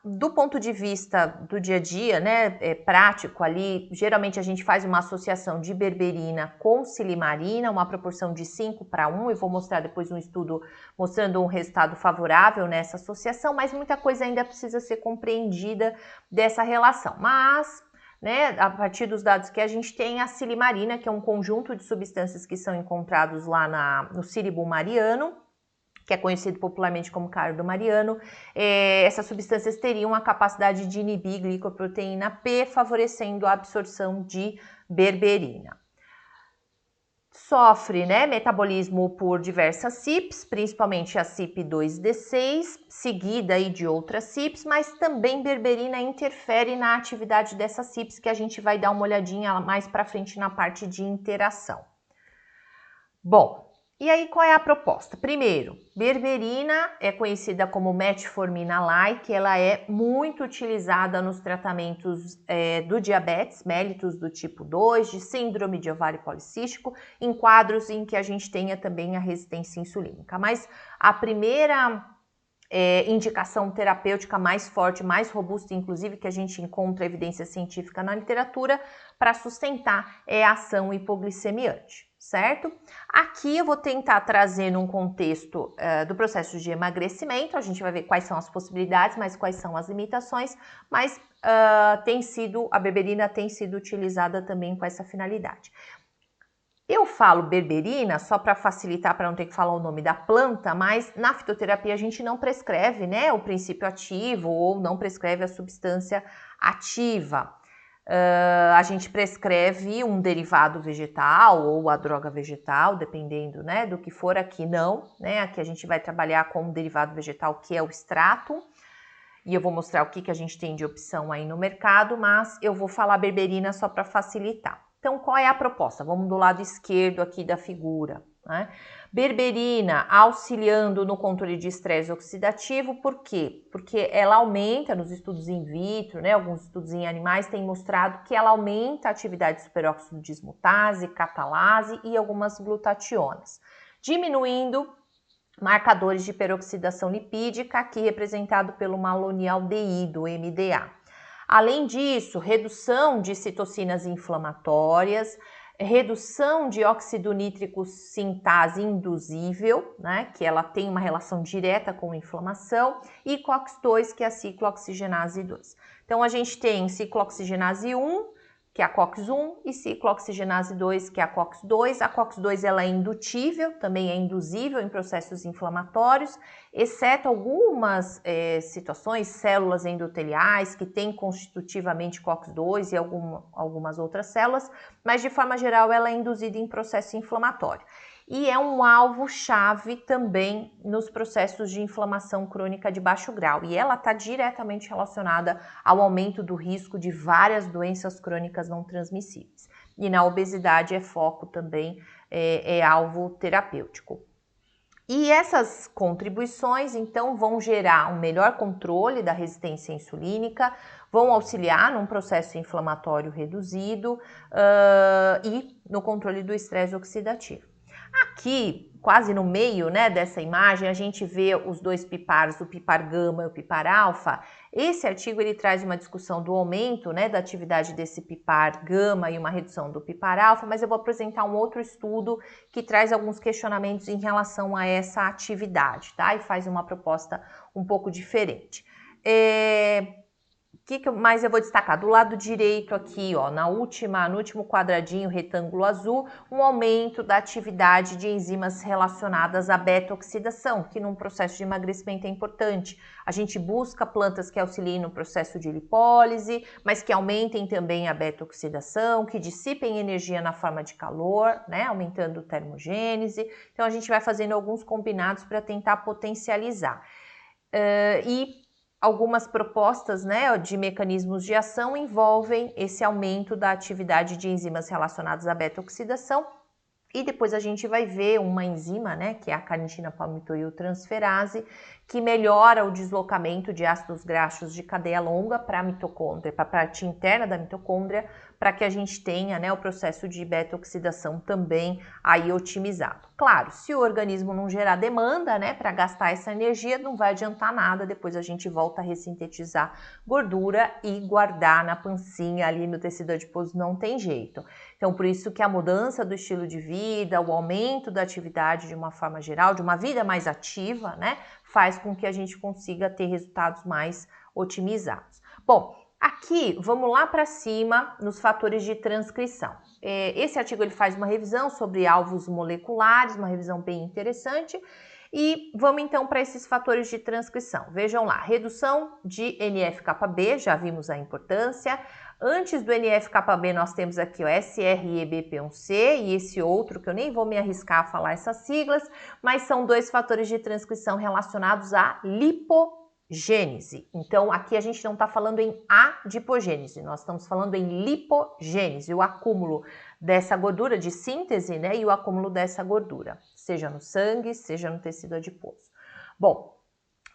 Do ponto de vista do dia a dia, né, prático ali, geralmente a gente faz uma associação de berberina com silimarina, uma proporção de 5:1, eu vou mostrar depois um estudo mostrando um resultado favorável nessa associação, mas muita coisa ainda precisa ser compreendida dessa relação. Mas, né, a partir dos dados que a gente tem, a silimarina, que é um conjunto de substâncias que são encontrados lá no Siribum mariano, que é conhecido popularmente como cardo mariano, essas substâncias teriam a capacidade de inibir glicoproteína P, favorecendo a absorção de berberina. Sofre, né, metabolismo por diversas CYPs, principalmente a CYP2D6, seguida aí de outras CYPs, mas também berberina interfere na atividade dessas CYPs, que a gente vai dar uma olhadinha mais para frente na parte de interação. Bom, E aí, qual é a proposta? Primeiro, berberina é conhecida como metformina-like, ela é muito utilizada nos tratamentos do diabetes mellitus do tipo 2, de síndrome de ovário policístico, em quadros em que a gente tenha também a resistência insulínica. Mas a primeira indicação terapêutica mais forte, mais robusta, inclusive que a gente encontra evidência científica na literatura para sustentar é a ação hipoglicemiante, certo? Aqui eu vou tentar trazer num contexto do processo de emagrecimento, a gente vai ver quais são as possibilidades, mas quais são as limitações, mas a berberina tem sido utilizada também com essa finalidade. Eu falo berberina só para facilitar, para não ter que falar o nome da planta, mas na fitoterapia a gente não prescreve, né, o princípio ativo ou não prescreve a substância ativa. A gente prescreve um derivado vegetal ou a droga vegetal, dependendo, né, do que for. Aqui não, né, aqui a gente vai trabalhar com um derivado vegetal que é o extrato, e eu vou mostrar o que a gente tem de opção aí no mercado, mas eu vou falar berberina só para facilitar. Então, qual é a proposta? Vamos do lado esquerdo aqui da figura, né? Berberina auxiliando no controle de estresse oxidativo, por quê? Porque ela aumenta nos estudos in vitro, né? Alguns estudos em animais têm mostrado que ela aumenta a atividade de superóxido dismutase, catalase e algumas glutationas, diminuindo marcadores de peroxidação lipídica, aqui representado pelo malonialdeído, MDA. Além disso, redução de citocinas inflamatórias, redução de óxido nítrico sintase induzível, né, que ela tem uma relação direta com inflamação, e COX-2, que é a ciclooxigenase 2. Então, a gente tem ciclooxigenase 1, que é a COX-1, e ciclooxigenase 2, que é a COX-2. A COX-2 ela é indutível, também é induzível em processos inflamatórios, exceto algumas situações, células endoteliais que têm constitutivamente COX-2 e algumas outras células, mas de forma geral ela é induzida em processo inflamatório. E é um alvo-chave também nos processos de inflamação crônica de baixo grau. E ela está diretamente relacionada ao aumento do risco de várias doenças crônicas não transmissíveis. E na obesidade é foco também, é alvo terapêutico. E essas contribuições, então, vão gerar um melhor controle da resistência insulínica, vão auxiliar num processo inflamatório reduzido e no controle do estresse oxidativo. Aqui, quase no meio, né, dessa imagem, a gente vê os dois pipares, o pipar gama e o pipar alfa. Esse artigo ele traz uma discussão do aumento, né, da atividade desse pipar gama e uma redução do pipar alfa, mas eu vou apresentar um outro estudo que traz alguns questionamentos em relação a essa atividade, tá? E faz uma proposta um pouco diferente. O que mais eu vou destacar? Do lado direito aqui, ó, no último quadradinho retângulo azul, um aumento da atividade de enzimas relacionadas à beta-oxidação, que num processo de emagrecimento é importante. A gente busca plantas que auxiliem no processo de lipólise, mas que aumentem também a beta-oxidação, que dissipem energia na forma de calor, né, aumentando a termogênese. Então a gente vai fazendo alguns combinados para tentar potencializar. Algumas propostas, né, de mecanismos de ação envolvem esse aumento da atividade de enzimas relacionadas à beta-oxidação, e depois a gente vai ver uma enzima, né, que é a carnitina palmitoiltransferase, que melhora o deslocamento de ácidos graxos de cadeia longa para a mitocôndria, para a parte interna da mitocôndria, para que a gente tenha, né, o processo de beta-oxidação também aí otimizado. Claro, se o organismo não gerar demanda, né, para gastar essa energia, não vai adiantar nada, depois a gente volta a ressintetizar gordura e guardar na pancinha ali no tecido adiposo, não tem jeito. Então, por isso que a mudança do estilo de vida, o aumento da atividade de uma forma geral, de uma vida mais ativa, né, faz com que a gente consiga ter resultados mais otimizados. Bom, aqui, vamos lá para cima nos fatores de transcrição. Esse artigo ele faz uma revisão sobre alvos moleculares, uma revisão bem interessante. E vamos então para esses fatores de transcrição. Vejam lá, redução de NF-κB, já vimos a importância. Antes do NF-κB nós temos aqui o SREBP1C e esse outro que eu nem vou me arriscar a falar essas siglas, mas são dois fatores de transcrição relacionados à lipogênese. Então, aqui a gente não está falando em adipogênese, nós estamos falando em lipogênese, o acúmulo dessa gordura de síntese, né, e o acúmulo dessa gordura, seja no sangue, seja no tecido adiposo. Bom,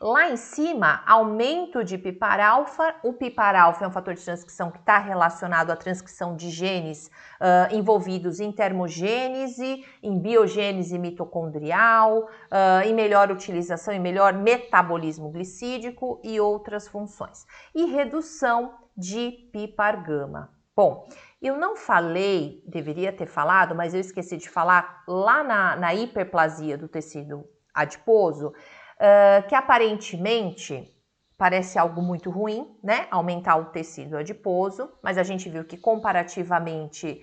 lá em cima, aumento de PPAR-alfa. O PPAR-alfa é um fator de transcrição que está relacionado à transcrição de genes envolvidos em termogênese, em biogênese mitocondrial, em melhor utilização e melhor metabolismo glicídico e outras funções. E redução de PPAR-gama. Bom, eu não falei, deveria ter falado, mas eu esqueci de falar lá na hiperplasia do tecido adiposo, que aparentemente parece algo muito ruim, né? Aumentar o tecido adiposo, mas a gente viu que comparativamente,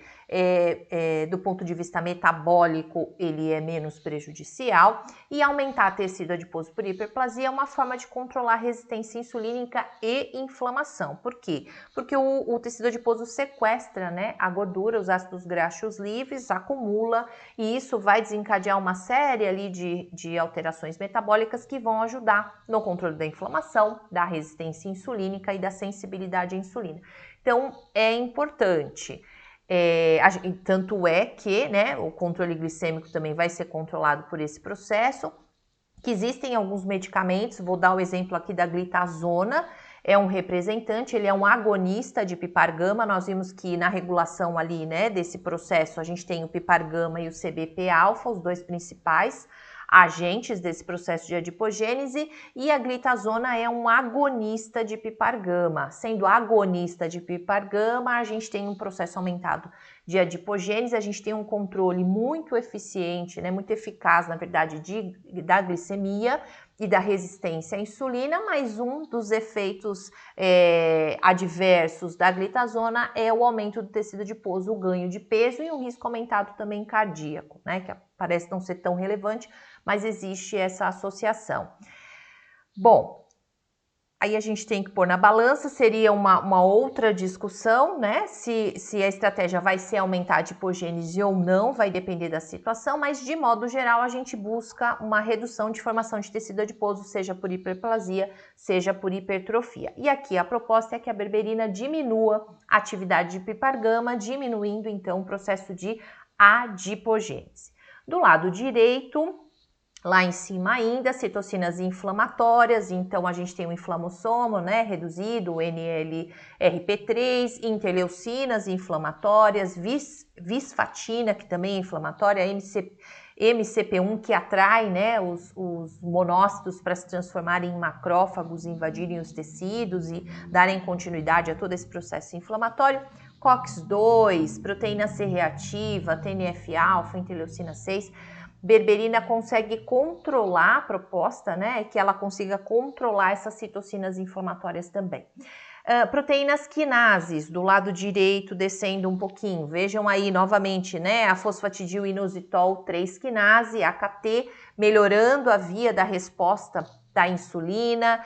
do ponto de vista metabólico, ele é menos prejudicial, e aumentar tecido adiposo por hiperplasia é uma forma de controlar a resistência insulínica e inflamação. Por quê? Porque o tecido adiposo sequestra, né, a gordura, os ácidos graxos livres, acumula, e isso vai desencadear uma série ali de alterações metabólicas que vão ajudar no controle da inflamação, da resistência insulínica e da sensibilidade à insulina. Então, é importante. Tanto é que, né, o controle glicêmico também vai ser controlado por esse processo, que existem alguns medicamentos, vou dar o exemplo aqui da glitazona, é um representante, ele é um agonista de PPAR-gama. Nós vimos que na regulação ali, né, desse processo, a gente tem o PPAR-gama e o CBP-alfa, os dois principais agentes desse processo de adipogênese, e a glitazona é um agonista de PPAR-gama. Sendo agonista de PPAR-gama, a gente tem um processo aumentado de adipogênese, a gente tem um controle muito eficiente, né, muito eficaz, na verdade, da glicemia e da resistência à insulina, mas um dos efeitos adversos da glitazona é o aumento do tecido adiposo, o ganho de peso e um risco aumentado também cardíaco, né, que parece não ser tão relevante, mas existe essa associação. Bom, aí a gente tem que pôr na balança, seria uma outra discussão, né? Se a estratégia vai ser aumentar a adipogênese ou não, vai depender da situação, mas de modo geral a gente busca uma redução de formação de tecido adiposo, seja por hiperplasia, seja por hipertrofia. E aqui a proposta é que a berberina diminua a atividade de PPAR-gama, diminuindo então o processo de adipogênese. Do lado direito, lá em cima ainda, citocinas inflamatórias, então a gente tem o inflamossomo, né, reduzido, o NLRP3, interleucinas inflamatórias, visfatina, que também é inflamatória, MCP1, que atrai, né, os monócitos para se transformarem em macrófagos, invadirem os tecidos e darem continuidade a todo esse processo inflamatório. COX-2, proteína C reativa, TNF-alfa, interleucina 6, berberina consegue controlar, a proposta, né, é que ela consiga controlar essas citocinas inflamatórias também. Proteínas quinases, do lado direito, descendo um pouquinho, vejam aí novamente, né, a fosfatidil-inositol 3 quinase, AKT, melhorando a via da resposta da insulina,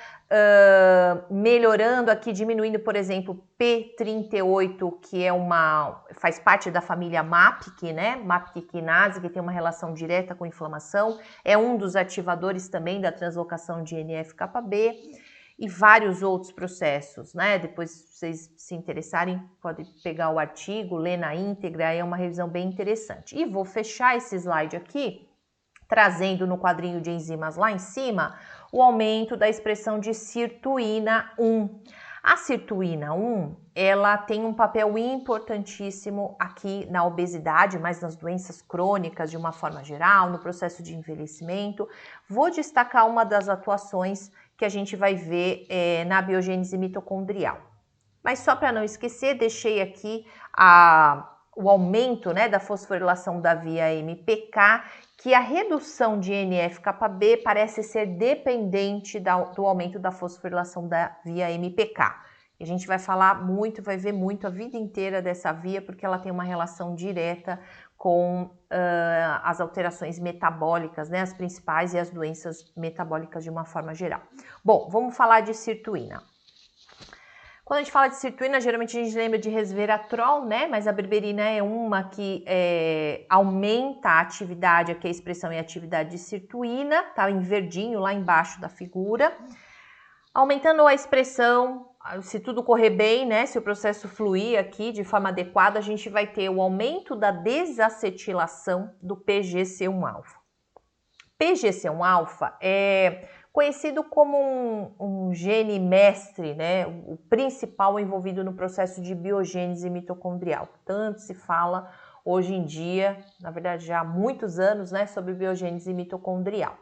melhorando aqui, diminuindo, por exemplo, P38, que faz parte da família MAPK, né? MAPK quinase, que tem uma relação direta com inflamação, é um dos ativadores também da translocação de NF-κB e vários outros processos, né? Depois, se vocês se interessarem, podem pegar o artigo, ler na íntegra, é uma revisão bem interessante. E vou fechar esse slide aqui, trazendo no quadrinho de enzimas lá em cima, o aumento da expressão de sirtuína 1. A sirtuína 1, ela tem um papel importantíssimo aqui na obesidade, mas nas doenças crônicas de uma forma geral, no processo de envelhecimento. Vou destacar uma das atuações que a gente vai ver na biogênese mitocondrial. Mas só para não esquecer, deixei aqui o aumento, né, da fosforilação da via MPK, que a redução de NF-κB parece ser dependente do aumento da fosforilação da via MPK. E a gente vai falar muito, vai ver muito a vida inteira dessa via, porque ela tem uma relação direta com as alterações metabólicas, né, as principais e as doenças metabólicas de uma forma geral. Bom, vamos falar de sirtuína. Quando a gente fala de sirtuína, geralmente a gente lembra de resveratrol, né? Mas a berberina é uma que aumenta a atividade, aqui a expressão é atividade de sirtuína, tá em verdinho lá embaixo da figura. Aumentando a expressão, se tudo correr bem, né, se o processo fluir aqui de forma adequada, a gente vai ter o aumento da desacetilação do PGC1-alfa. PGC1-alfa é conhecido como um gene mestre, né, o principal envolvido no processo de biogênese mitocondrial. Tanto se fala hoje em dia, na verdade já há muitos anos, né, sobre biogênese mitocondrial.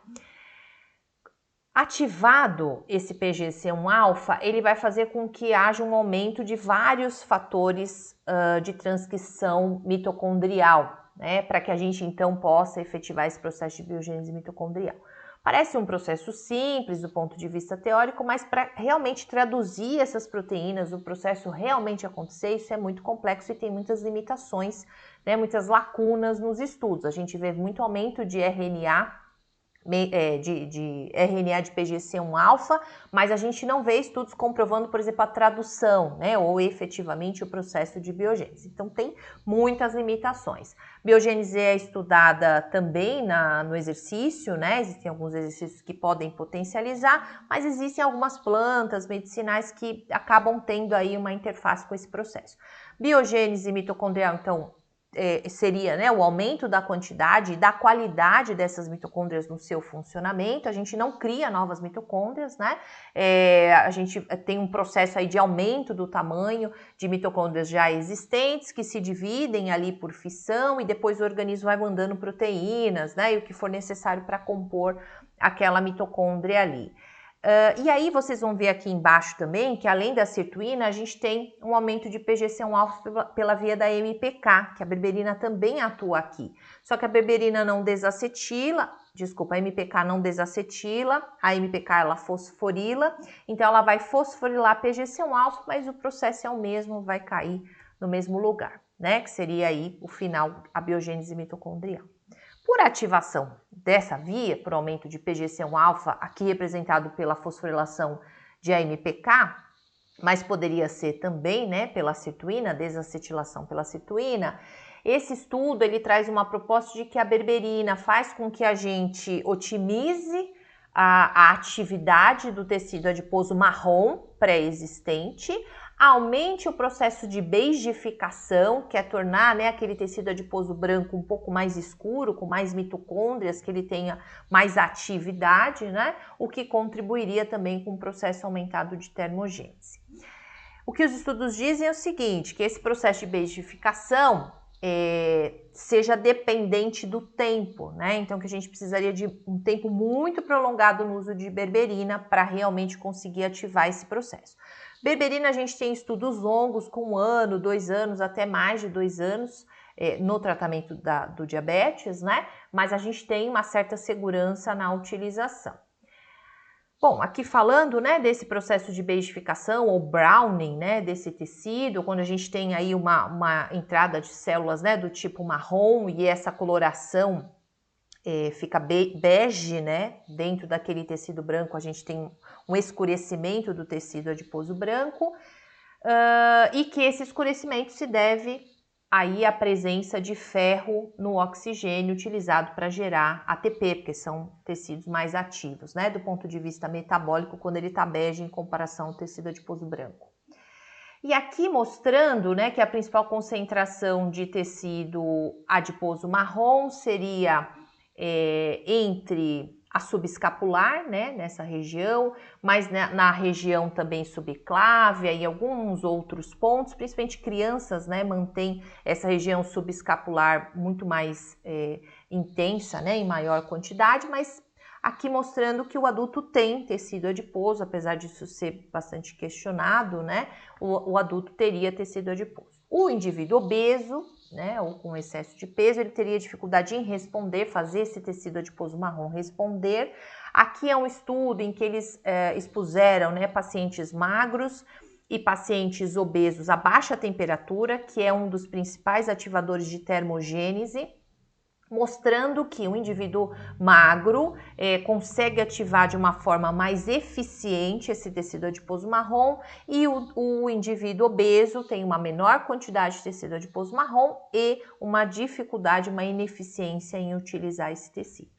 Ativado esse PGC1-alfa, ele vai fazer com que haja um aumento de vários fatores de transcrição mitocondrial, né, para que a gente então possa efetivar esse processo de biogênese mitocondrial. Parece um processo simples do ponto de vista teórico, mas para realmente traduzir essas proteínas, o processo realmente acontecer, isso é muito complexo e tem muitas limitações, né, muitas lacunas nos estudos. A gente vê muito aumento de RNA, de RNA de PGC1-alfa, mas a gente não vê estudos comprovando, por exemplo, a tradução, né, ou efetivamente o processo de biogênese. Então, tem muitas limitações. Biogênese é estudada também no exercício, né, existem alguns exercícios que podem potencializar, mas existem algumas plantas medicinais que acabam tendo aí uma interface com esse processo. Biogênese mitocondrial, então, seria, né, o aumento da quantidade e da qualidade dessas mitocôndrias no seu funcionamento. A gente não cria novas mitocôndrias, né? A gente tem um processo aí de aumento do tamanho de mitocôndrias já existentes que se dividem ali por fissão e depois o organismo vai mandando proteínas, né? E o que for necessário para compor aquela mitocôndria ali. E aí vocês vão ver aqui embaixo também que além da sirtuína, a gente tem um aumento de PGC1-alfa pela via da MPK, que a berberina também atua aqui. Só que a berberina não desacetila, a MPK não desacetila, a MPK ela fosforila, então ela vai fosforilar PGC1-alfa, mas o processo é o mesmo, vai cair no mesmo lugar, né? Que seria aí o final, a biogênese mitocondrial. Por ativação dessa via, por aumento de PGC1-alfa, aqui representado pela fosforilação de AMPK, mas poderia ser também, né, pela sirtuína, desacetilação pela sirtuína, esse estudo ele traz uma proposta de que a berberina faz com que a gente otimize a atividade do tecido adiposo marrom pré-existente, aumente o processo de beigificação, que é tornar, né, aquele tecido adiposo branco um pouco mais escuro, com mais mitocôndrias, que ele tenha mais atividade, né, o que contribuiria também com o processo aumentado de termogênese. O que os estudos dizem é o seguinte, que esse processo de beigificação seja dependente do tempo, né? Então que a gente precisaria de um tempo muito prolongado no uso de berberina para realmente conseguir ativar esse processo. Berberina a gente tem estudos longos com 1 ano, 2 anos, até mais de 2 anos no tratamento do diabetes, né? Mas a gente tem uma certa segurança na utilização. Bom, aqui falando, né, desse processo de beigificação ou browning, né, desse tecido, quando a gente tem aí uma entrada de células, né, do tipo marrom e essa coloração fica bege, né, dentro daquele tecido branco a gente tem um escurecimento do tecido adiposo branco e que esse escurecimento se deve aí à presença de ferro no oxigênio utilizado para gerar ATP, porque são tecidos mais ativos, né, do ponto de vista metabólico, quando ele está bege em comparação ao tecido adiposo branco. E aqui mostrando, né, que a principal concentração de tecido adiposo marrom seria entre a subescapular, né, nessa região, mas na região também subclávia e alguns outros pontos, principalmente crianças, né, mantém essa região subescapular muito mais intensa, né, em maior quantidade, mas aqui mostrando que o adulto tem tecido adiposo, apesar disso ser bastante questionado, né, o adulto teria tecido adiposo. O indivíduo obeso, né, ou com excesso de peso, ele teria dificuldade em responder, fazer esse tecido adiposo marrom responder. Aqui é um estudo em que eles expuseram, né, pacientes magros e pacientes obesos a baixa temperatura, que é um dos principais ativadores de termogênese, mostrando que um indivíduo magro consegue ativar de uma forma mais eficiente esse tecido adiposo marrom e o indivíduo obeso tem uma menor quantidade de tecido adiposo marrom e uma dificuldade, uma ineficiência em utilizar esse tecido.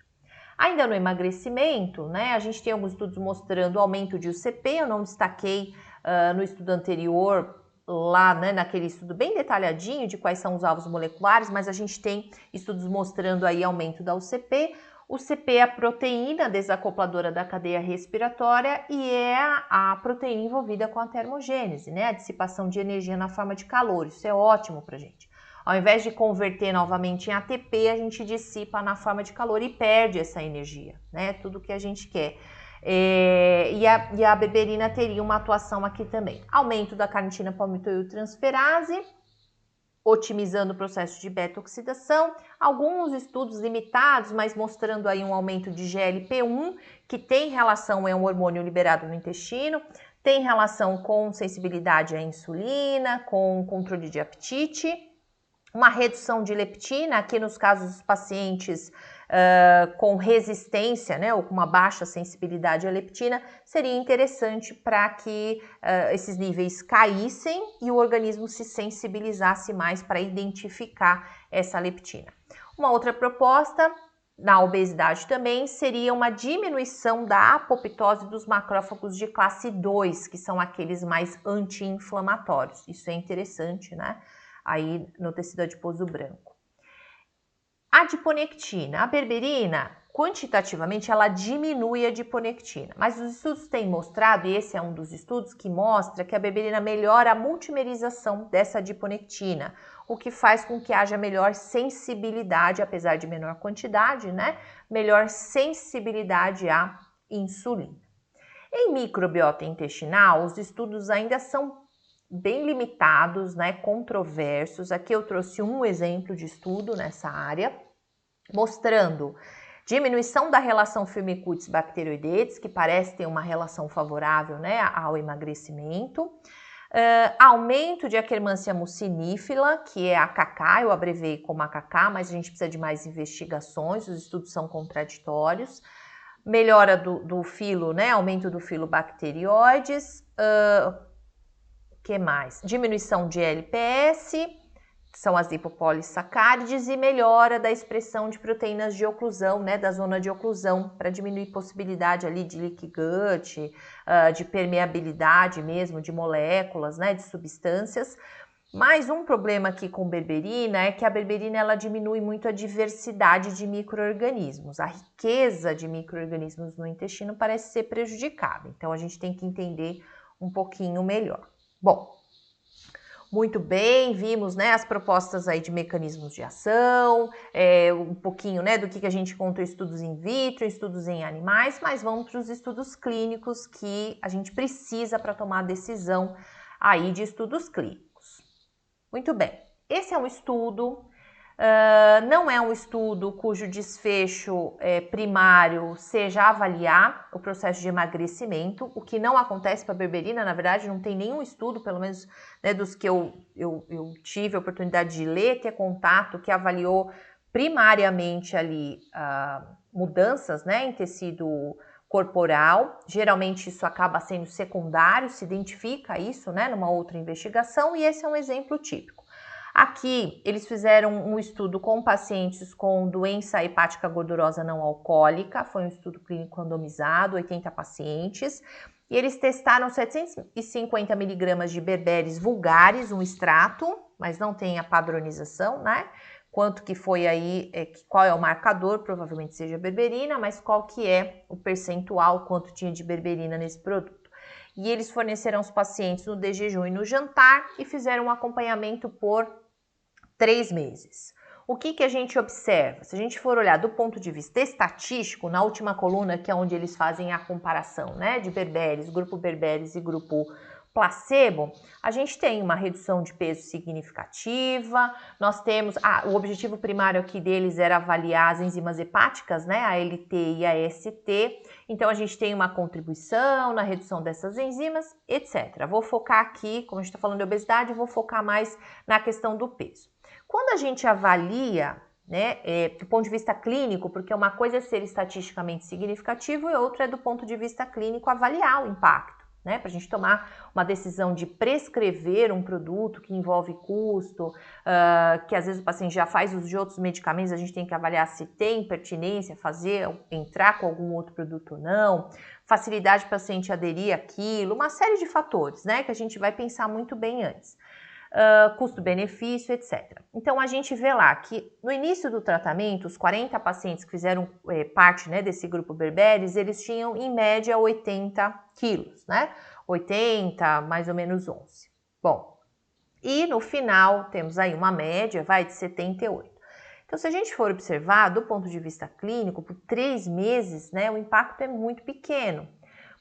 Ainda no emagrecimento, né, a gente tem alguns estudos mostrando o aumento de UCP, eu não destaquei no estudo anterior, lá, né, naquele estudo bem detalhadinho de quais são os alvos moleculares, mas a gente tem estudos mostrando aí aumento da UCP. O CP é a proteína desacopladora da cadeia respiratória e é a proteína envolvida com a termogênese, né, a dissipação de energia na forma de calor. Isso é ótimo pra gente. Ao invés de converter novamente em ATP, a gente dissipa na forma de calor e perde essa energia, né, tudo que a gente quer. E a berberina teria uma atuação aqui também. Aumento da carnitina palmitoiltransferase, otimizando o processo de beta-oxidação. Alguns estudos limitados, mas mostrando aí um aumento de GLP-1, que tem relação, é um hormônio liberado no intestino, tem relação com sensibilidade à insulina, com controle de apetite, uma redução de leptina, aqui nos casos dos pacientes com resistência, né, ou com uma baixa sensibilidade à leptina, seria interessante para que esses níveis caíssem e o organismo se sensibilizasse mais para identificar essa leptina. Uma outra proposta na obesidade também seria uma diminuição da apoptose dos macrófagos de classe 2, que são aqueles mais anti-inflamatórios. Isso é interessante, né? Aí no tecido adiposo branco. Adiponectina. A berberina, quantitativamente, ela diminui a adiponectina, mas os estudos têm mostrado, e esse é um dos estudos que mostra que a berberina melhora a multimerização dessa adiponectina, o que faz com que haja melhor sensibilidade, apesar de menor quantidade, né? Melhor sensibilidade à insulina. Em microbiota intestinal, os estudos ainda são bem limitados, né, controversos. Aqui eu trouxe um exemplo de estudo nessa área, mostrando diminuição da relação Firmicutes-bacteroidetes, que parece ter uma relação favorável, né, ao emagrecimento, aumento de Akkermansia mucinífila, que é a AKK, eu abrevei como AKK, mas a gente precisa de mais investigações, os estudos são contraditórios, melhora do filo, né, aumento do filo bacterióides, que mais? Diminuição de LPS, que são as lipopolissacárides, e melhora da expressão de proteínas de oclusão, né, da zona de oclusão, para diminuir possibilidade ali de leaky gut, de permeabilidade mesmo, de moléculas, né, de substâncias. Mas um problema aqui com berberina é que a berberina ela diminui muito a diversidade de micro-organismos. A riqueza de micro-organismos no intestino parece ser prejudicada, então a gente tem que entender um pouquinho melhor. Bom, muito bem, vimos, né, as propostas aí de mecanismos de ação, um pouquinho, né, do que a gente encontrou em estudos in vitro, estudos em animais, mas vamos para os estudos clínicos que a gente precisa para tomar decisão aí de estudos clínicos. Muito bem, esse é um estudo, não é um estudo cujo desfecho primário seja avaliar o processo de emagrecimento, o que não acontece para a berberina, na verdade não tem nenhum estudo, pelo menos, né, dos que eu tive a oportunidade de ler, ter contato, que avaliou primariamente ali mudanças, né, em tecido corporal. Geralmente isso acaba sendo secundário, se identifica isso, né, numa outra investigação, e esse é um exemplo típico. Aqui, eles fizeram um estudo com pacientes com doença hepática gordurosa não alcoólica, foi um estudo clínico randomizado, 80 pacientes, e eles testaram 750 miligramas de berberis vulgares, um extrato, mas não tem a padronização, né? Quanto que foi aí, qual é o marcador, provavelmente seja berberina, mas qual que é o percentual, quanto tinha de berberina nesse produto. E eles forneceram aos pacientes no de jejum e no jantar e fizeram um acompanhamento por 3 meses. O que a gente observa? Se a gente for olhar do ponto de vista estatístico, na última coluna, que é onde eles fazem a comparação, né, de berberis, grupo berberis e grupo placebo, a gente tem uma redução de peso significativa, nós temos, o objetivo primário aqui deles era avaliar as enzimas hepáticas, né, a ALT e a AST, então a gente tem uma contribuição na redução dessas enzimas, etc. Vou focar aqui, como a gente está falando de obesidade, vou focar mais na questão do peso. Quando a gente avalia, né, do ponto de vista clínico, porque uma coisa é ser estatisticamente significativo e outra é do ponto de vista clínico avaliar o impacto, né? Para a gente tomar uma decisão de prescrever um produto que envolve custo, que às vezes o paciente já faz uso de outros medicamentos, a gente tem que avaliar se tem pertinência entrar com algum outro produto ou não, facilidade para o paciente aderir àquilo, uma série de fatores, né? Que a gente vai pensar muito bem antes. Custo-benefício, etc. Então, a gente vê lá que no início do tratamento, os 40 pacientes que fizeram parte, né, desse grupo berberis, eles tinham em média 80 quilos, né? 80, mais ou menos 11. Bom, e no final temos aí uma média, de 78. Então, se a gente for observar do ponto de vista clínico, por 3 meses, né, o impacto é muito pequeno.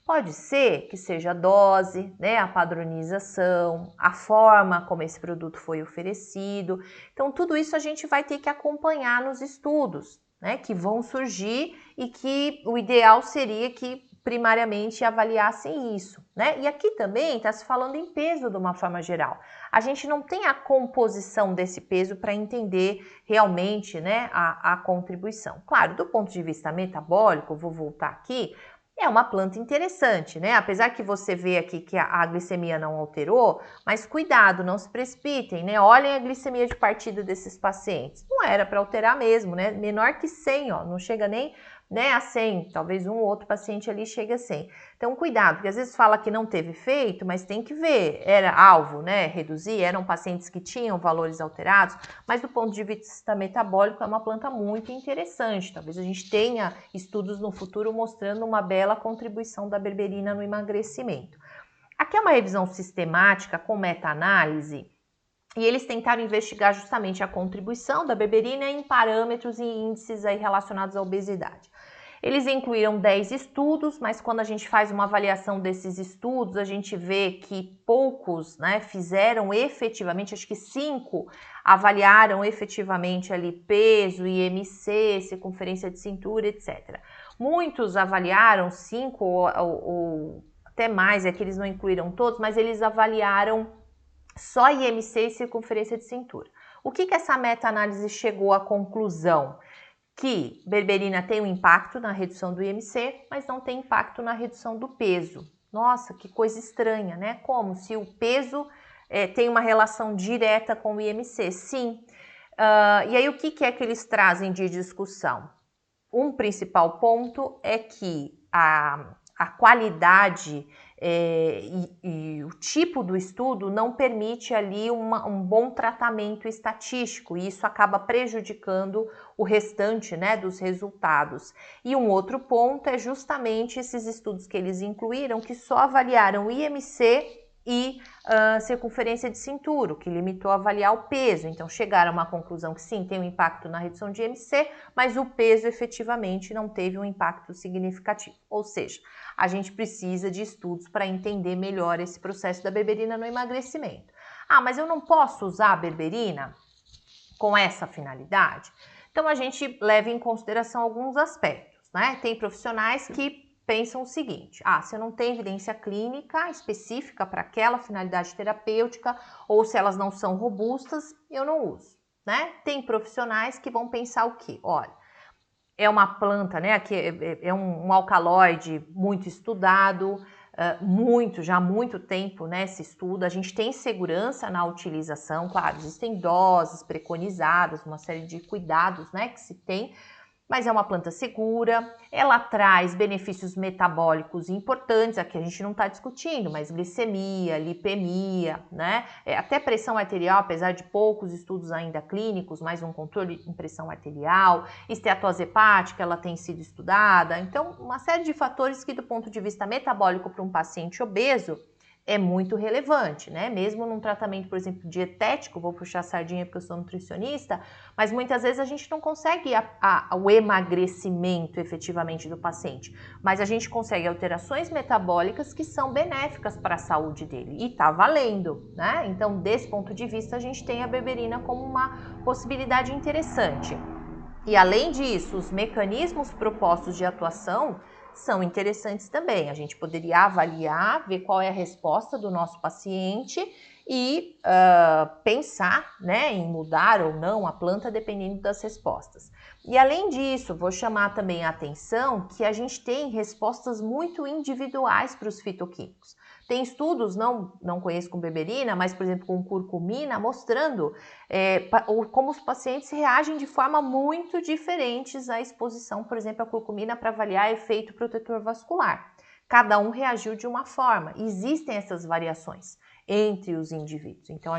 Pode ser que seja a dose, né, a padronização, a forma como esse produto foi oferecido. Então, tudo isso a gente vai ter que acompanhar nos estudos, né, que vão surgir e que o ideal seria que primariamente avaliassem isso, né? E aqui também está se falando em peso de uma forma geral. A gente não tem a composição desse peso para entender realmente, né, a contribuição. Claro, do ponto de vista metabólico, vou voltar aqui, é uma planta interessante, né? Apesar que você vê aqui que a glicemia não alterou, mas cuidado, não se precipitem, né? Olhem a glicemia de partida desses pacientes. Não era para alterar mesmo, né? Menor que 100, ó, não chega nem, né, a 100. Talvez um ou outro paciente ali chegue a 100. Então, cuidado, porque às vezes fala que não teve efeito, mas tem que ver. Era alvo, né? Reduzir, eram pacientes que tinham valores alterados, mas do ponto de vista metabólico é uma planta muito interessante. Talvez a gente tenha estudos no futuro mostrando uma bela contribuição da berberina no emagrecimento. Aqui é uma revisão sistemática com meta-análise e eles tentaram investigar justamente a contribuição da berberina em parâmetros e índices aí relacionados à obesidade. Eles incluíram 10 estudos, mas quando a gente faz uma avaliação desses estudos, a gente vê que poucos, né, fizeram efetivamente, acho que 5 avaliaram efetivamente ali peso, IMC, circunferência de cintura, etc. Muitos avaliaram 5 ou até mais, é que eles não incluíram todos, mas eles avaliaram só IMC e circunferência de cintura. O que essa meta-análise chegou à conclusão? Que berberina tem um impacto na redução do IMC, mas não tem impacto na redução do peso. Nossa, que coisa estranha, né? Como se o peso tem uma relação direta com o IMC. Sim. E aí, o que é que eles trazem de discussão? Um principal ponto é que a qualidade e o tipo do estudo não permite ali um bom tratamento estatístico e isso acaba prejudicando o restante, né, dos resultados. E um outro ponto é justamente esses estudos que eles incluíram que só avaliaram o IMC e circunferência de cintura, o que limitou a avaliar o peso. Então, chegaram a uma conclusão que sim, tem um impacto na redução de IMC, mas o peso efetivamente não teve um impacto significativo. Ou seja, a gente precisa de estudos para entender melhor esse processo da berberina no emagrecimento. Ah, mas eu não posso usar a berberina com essa finalidade? Então, a gente leva em consideração alguns aspectos, né? Tem profissionais que pensam o seguinte: se eu não tenho evidência clínica específica para aquela finalidade terapêutica ou se elas não são robustas, eu não uso, né? Tem profissionais que vão pensar o quê? Olha, é uma planta, né? Que é um alcaloide muito estudado, já há muito tempo, né? Se estuda, a gente tem segurança na utilização, claro, existem doses preconizadas, uma série de cuidados, né? Que se tem. Mas é uma planta segura, ela traz benefícios metabólicos importantes, aqui a gente não está discutindo, mas glicemia, lipemia, né? Até pressão arterial, apesar de poucos estudos ainda clínicos, mas um controle em pressão arterial, esteatose hepática, ela tem sido estudada. Então, uma série de fatores que do ponto de vista metabólico para um paciente obeso, é muito relevante, né? Mesmo num tratamento, por exemplo, dietético, vou puxar a sardinha porque eu sou nutricionista, mas muitas vezes a gente não consegue o emagrecimento efetivamente do paciente, mas a gente consegue alterações metabólicas que são benéficas para a saúde dele e tá valendo, né? Então, desse ponto de vista, a gente tem a berberina como uma possibilidade interessante. E além disso, os mecanismos propostos de atuação são interessantes também. A gente poderia avaliar, ver qual é a resposta do nosso paciente e pensar, né, em mudar ou não a planta dependendo das respostas. E além disso, vou chamar também a atenção que a gente tem respostas muito individuais para os fitoquímicos. Tem estudos, não conheço com berberina, mas, por exemplo, com curcumina, mostrando como os pacientes reagem de forma muito diferentes à exposição, por exemplo, à curcumina para avaliar efeito protetor vascular. Cada um reagiu de uma forma. Existem essas variações entre os indivíduos. Então,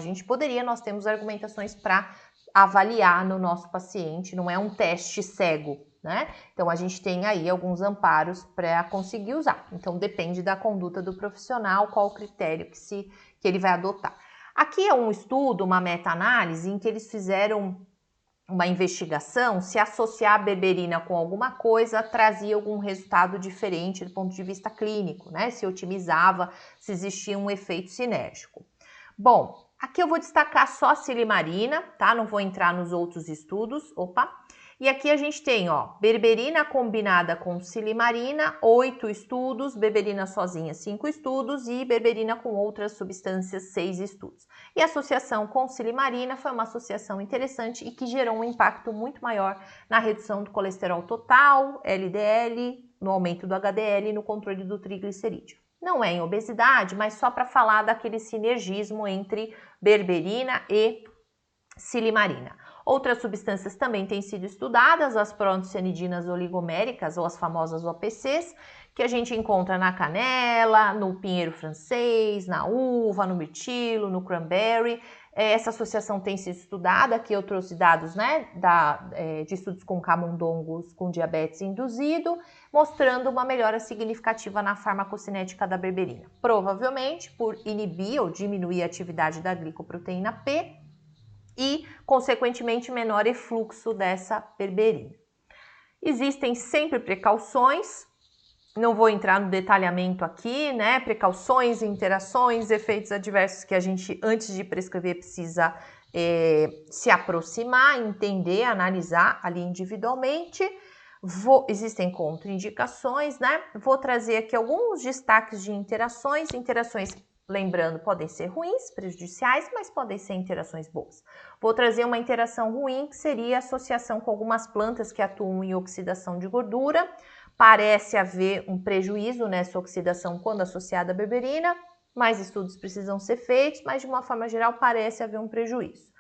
nós temos argumentações para avaliar no nosso paciente, não é um teste cego, né? Então, a gente tem aí alguns amparos para conseguir usar. Então, depende da conduta do profissional, qual o critério que ele vai adotar. Aqui é um estudo, uma meta-análise, em que eles fizeram uma investigação se associar a berberina com alguma coisa trazia algum resultado diferente do ponto de vista clínico, né? Se otimizava, se existia um efeito sinérgico. Bom, aqui eu vou destacar só a silimarina, tá? Não vou entrar nos outros estudos. E aqui a gente tem, berberina combinada com silimarina, 8 estudos, berberina sozinha, 5 estudos e berberina com outras substâncias, 6 estudos. E a associação com silimarina foi uma associação interessante e que gerou um impacto muito maior na redução do colesterol total, LDL, no aumento do HDL e no controle do triglicerídeo. Não é em obesidade, mas só para falar daquele sinergismo entre berberina e silimarina. Outras substâncias também têm sido estudadas, as proantocianidinas oligoméricas, ou as famosas OPCs, que a gente encontra na canela, no pinheiro francês, na uva, no mirtilo, no cranberry. Essa associação tem sido estudada, aqui eu trouxe dados, né, de estudos com camundongos com diabetes induzido, mostrando uma melhora significativa na farmacocinética da berberina. Provavelmente por inibir ou diminuir a atividade da glicoproteína P, e, consequentemente, menor efluxo dessa berberina. Existem sempre precauções, não vou entrar no detalhamento aqui, né? Precauções, interações, efeitos adversos que a gente, antes de prescrever, precisa se aproximar, entender, analisar ali individualmente. Existem contraindicações, né? Vou trazer aqui alguns destaques de interações. Lembrando, podem ser ruins, prejudiciais, mas podem ser interações boas. Vou trazer uma interação ruim, que seria a associação com algumas plantas que atuam em oxidação de gordura. Parece haver um prejuízo nessa oxidação quando associada à berberina. Mais estudos precisam ser feitos, mas de uma forma geral parece haver um prejuízo.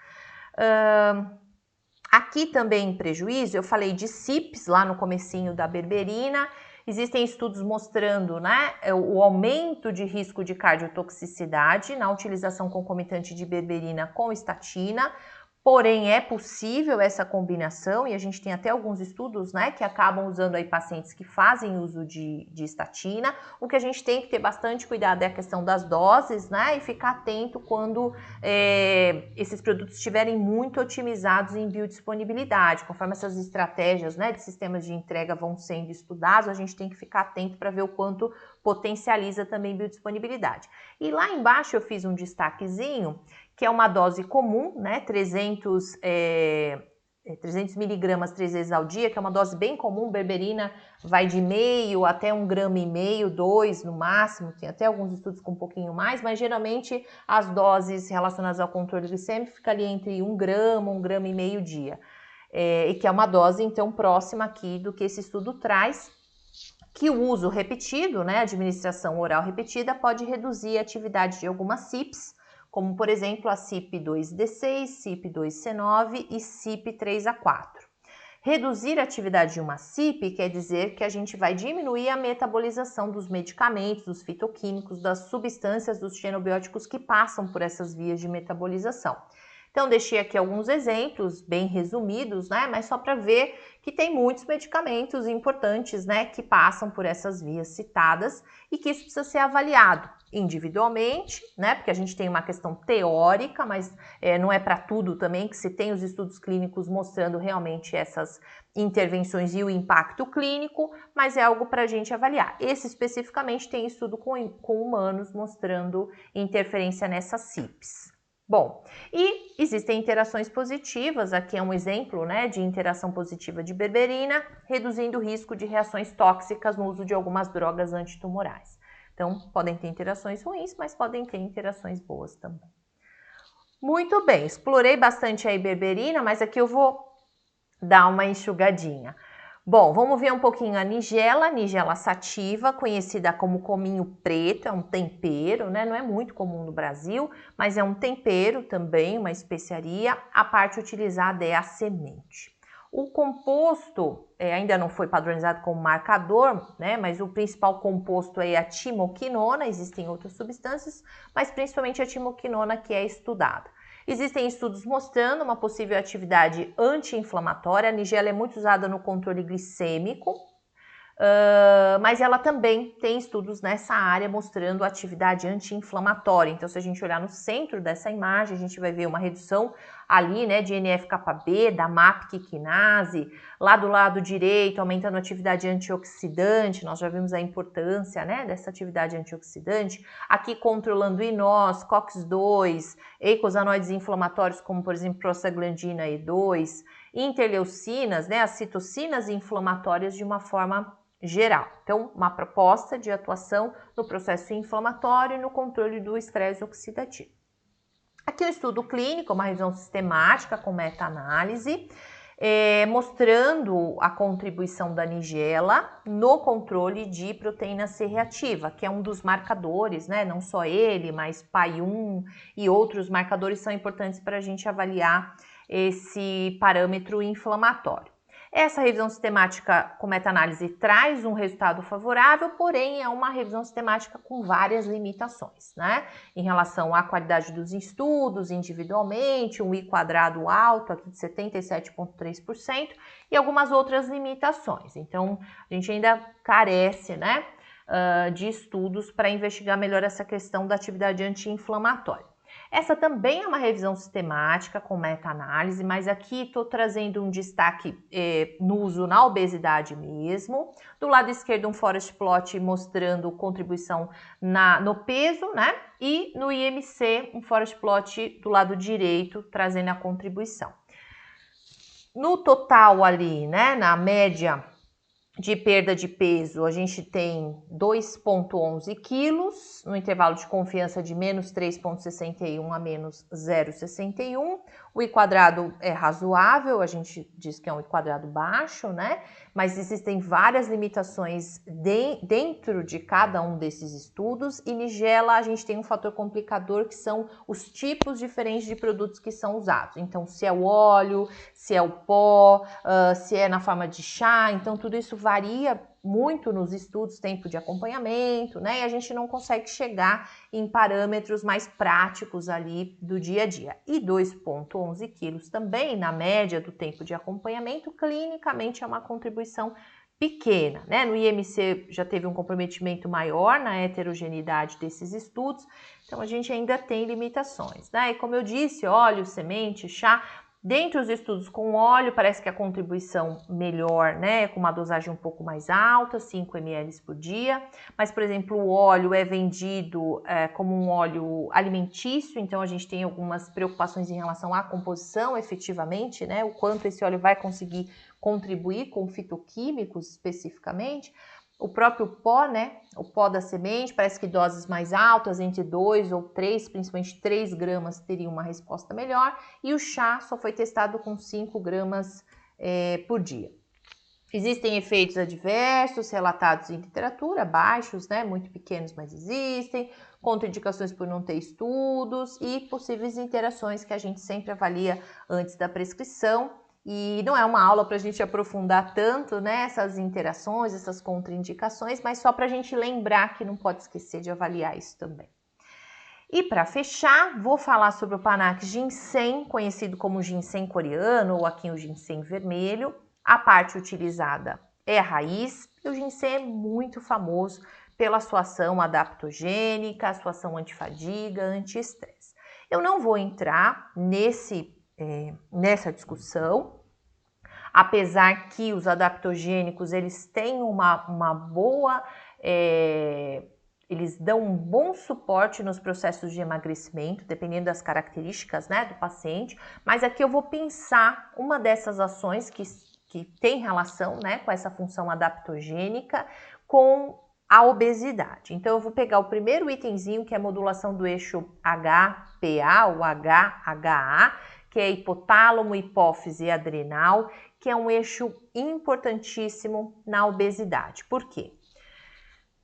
Aqui também prejuízo, eu falei de CIPs lá no comecinho da berberina. Existem estudos mostrando, né, o aumento de risco de cardiotoxicidade na utilização concomitante de berberina com estatina, porém é possível essa combinação e a gente tem até alguns estudos, né, que acabam usando aí pacientes que fazem uso de estatina. O que a gente tem que ter bastante cuidado é a questão das doses, né, e ficar atento quando esses produtos estiverem muito otimizados em biodisponibilidade. Conforme essas estratégias, né, de sistemas de entrega vão sendo estudados, a gente tem que ficar atento para ver o quanto potencializa também biodisponibilidade. E lá embaixo eu fiz um destaquezinho, que é uma dose comum, né, 300 miligramas 3 vezes ao dia, que é uma dose bem comum. Berberina vai de meio até 1,5 gramas, 2 no máximo, tem até alguns estudos com um pouquinho mais, mas geralmente as doses relacionadas ao controle glicêmico ficam ali entre 1 grama, 1,5 gramas dia, e que é uma dose então próxima aqui do que esse estudo traz, que o uso repetido, né, administração oral repetida, pode reduzir a atividade de algumas CIPs, como, por exemplo, a CYP2D6, CYP2C9 e CYP3A4. Reduzir a atividade de uma CYP quer dizer que a gente vai diminuir a metabolização dos medicamentos, dos fitoquímicos, das substâncias, dos xenobióticos que passam por essas vias de metabolização. Então, deixei aqui alguns exemplos bem resumidos, né? Mas só para ver que tem muitos medicamentos importantes, né? Que passam por essas vias citadas e que isso precisa ser avaliado individualmente, né? Porque a gente tem uma questão teórica, mas não é para tudo também que se tem os estudos clínicos mostrando realmente essas intervenções e o impacto clínico, mas é algo para a gente avaliar. Esse especificamente tem estudo com humanos mostrando interferência nessas CYPs. Bom, e existem interações positivas, aqui é um exemplo, né, de interação positiva de berberina, reduzindo o risco de reações tóxicas no uso de algumas drogas antitumorais. Então, podem ter interações ruins, mas podem ter interações boas também. Muito bem, explorei bastante a berberina, mas aqui eu vou dar uma enxugadinha. Bom, vamos ver um pouquinho a nigella sativa, conhecida como cominho preto, é um tempero, né? Não é muito comum no Brasil, mas é um tempero também, uma especiaria. A parte utilizada é a semente. O composto ainda não foi padronizado como marcador, né? Mas o principal composto é a timoquinona, existem outras substâncias, mas principalmente a timoquinona que é estudada. Existem estudos mostrando uma possível atividade anti-inflamatória. A nigella é muito usada no controle glicêmico, mas ela também tem estudos nessa área mostrando atividade anti-inflamatória. Então, se a gente olhar no centro dessa imagem, a gente vai ver uma redução ali, né, de NF-κB, da MAP quinase, lá do lado direito, aumentando a atividade antioxidante. Nós já vimos a importância, né, dessa atividade antioxidante. Aqui controlando INOS, COX-2, eicosanoides inflamatórios, como por exemplo prostaglandina E2, interleucinas, né, as citocinas inflamatórias de uma forma geral. Então, uma proposta de atuação no processo inflamatório e no controle do estresse oxidativo. Aqui o estudo clínico, uma revisão sistemática com meta-análise, mostrando a contribuição da nigella no controle de proteína C reativa, que é um dos marcadores, né? Não só ele, mas PAI-1 e outros marcadores são importantes para a gente avaliar esse parâmetro inflamatório. Essa revisão sistemática com meta-análise traz um resultado favorável, porém é uma revisão sistemática com várias limitações, né? Em relação à qualidade dos estudos individualmente, um I² alto aqui de 77,3% e algumas outras limitações. Então, a gente ainda carece, né, de estudos para investigar melhor essa questão da atividade anti-inflamatória. Essa também é uma revisão sistemática com meta-análise, mas aqui estou trazendo um destaque no uso na obesidade mesmo. Do lado esquerdo, um forest plot mostrando contribuição no peso, né? E no IMC, um forest plot do lado direito, trazendo a contribuição. No total ali, né, na média de perda de peso, a gente tem 2,11 quilos, no intervalo de confiança de menos 3,61 a menos 0,61. O I² é razoável, a gente diz que é um I² baixo, né? Mas existem várias limitações dentro de cada um desses estudos. E nigella, a gente tem um fator complicador que são os tipos diferentes de produtos que são usados. Então, se é o óleo, se é o pó, se é na forma de chá, então tudo isso varia muito nos estudos, tempo de acompanhamento, né? E a gente não consegue chegar em parâmetros mais práticos ali do dia a dia. E 2,11 quilos também, na média do tempo de acompanhamento, clinicamente é uma contribuição pequena, né? No IMC já teve um comprometimento maior na heterogeneidade desses estudos, então a gente ainda tem limitações, né? E como eu disse, óleo, semente, chá. Dentre os estudos com óleo, parece que a contribuição melhor, né, com uma dosagem um pouco mais alta, 5 ml por dia, mas, por exemplo, o óleo é vendido como um óleo alimentício, então a gente tem algumas preocupações em relação à composição, efetivamente, né, o quanto esse óleo vai conseguir contribuir com fitoquímicos especificamente. O próprio pó, né, o pó da semente, parece que doses mais altas, entre 2 ou 3, principalmente 3 gramas, teriam uma resposta melhor. E o chá só foi testado com 5 gramas por dia. Existem efeitos adversos relatados em literatura, baixos, né, muito pequenos, mas existem. Contraindicações por não ter estudos e possíveis interações que a gente sempre avalia antes da prescrição. E não é uma aula para a gente aprofundar tanto, né, essas interações, essas contraindicações, mas só para a gente lembrar que não pode esquecer de avaliar isso também. E para fechar, vou falar sobre o Panax Ginseng, conhecido como ginseng coreano ou aqui o ginseng vermelho. A parte utilizada é a raiz e o ginseng é muito famoso pela sua ação adaptogênica, sua ação antifadiga, anti-estresse. Eu não vou entrar nessa discussão, apesar que os adaptogênicos eles têm uma boa, eles dão um bom suporte nos processos de emagrecimento, dependendo das características, né, do paciente, mas aqui eu vou pensar uma dessas ações que tem relação, né, com essa função adaptogênica com a obesidade. Então, eu vou pegar o primeiro itemzinho, que é a modulação do eixo HPA ou HHA, que é hipotálamo, hipófise e adrenal, que é um eixo importantíssimo na obesidade. Por quê?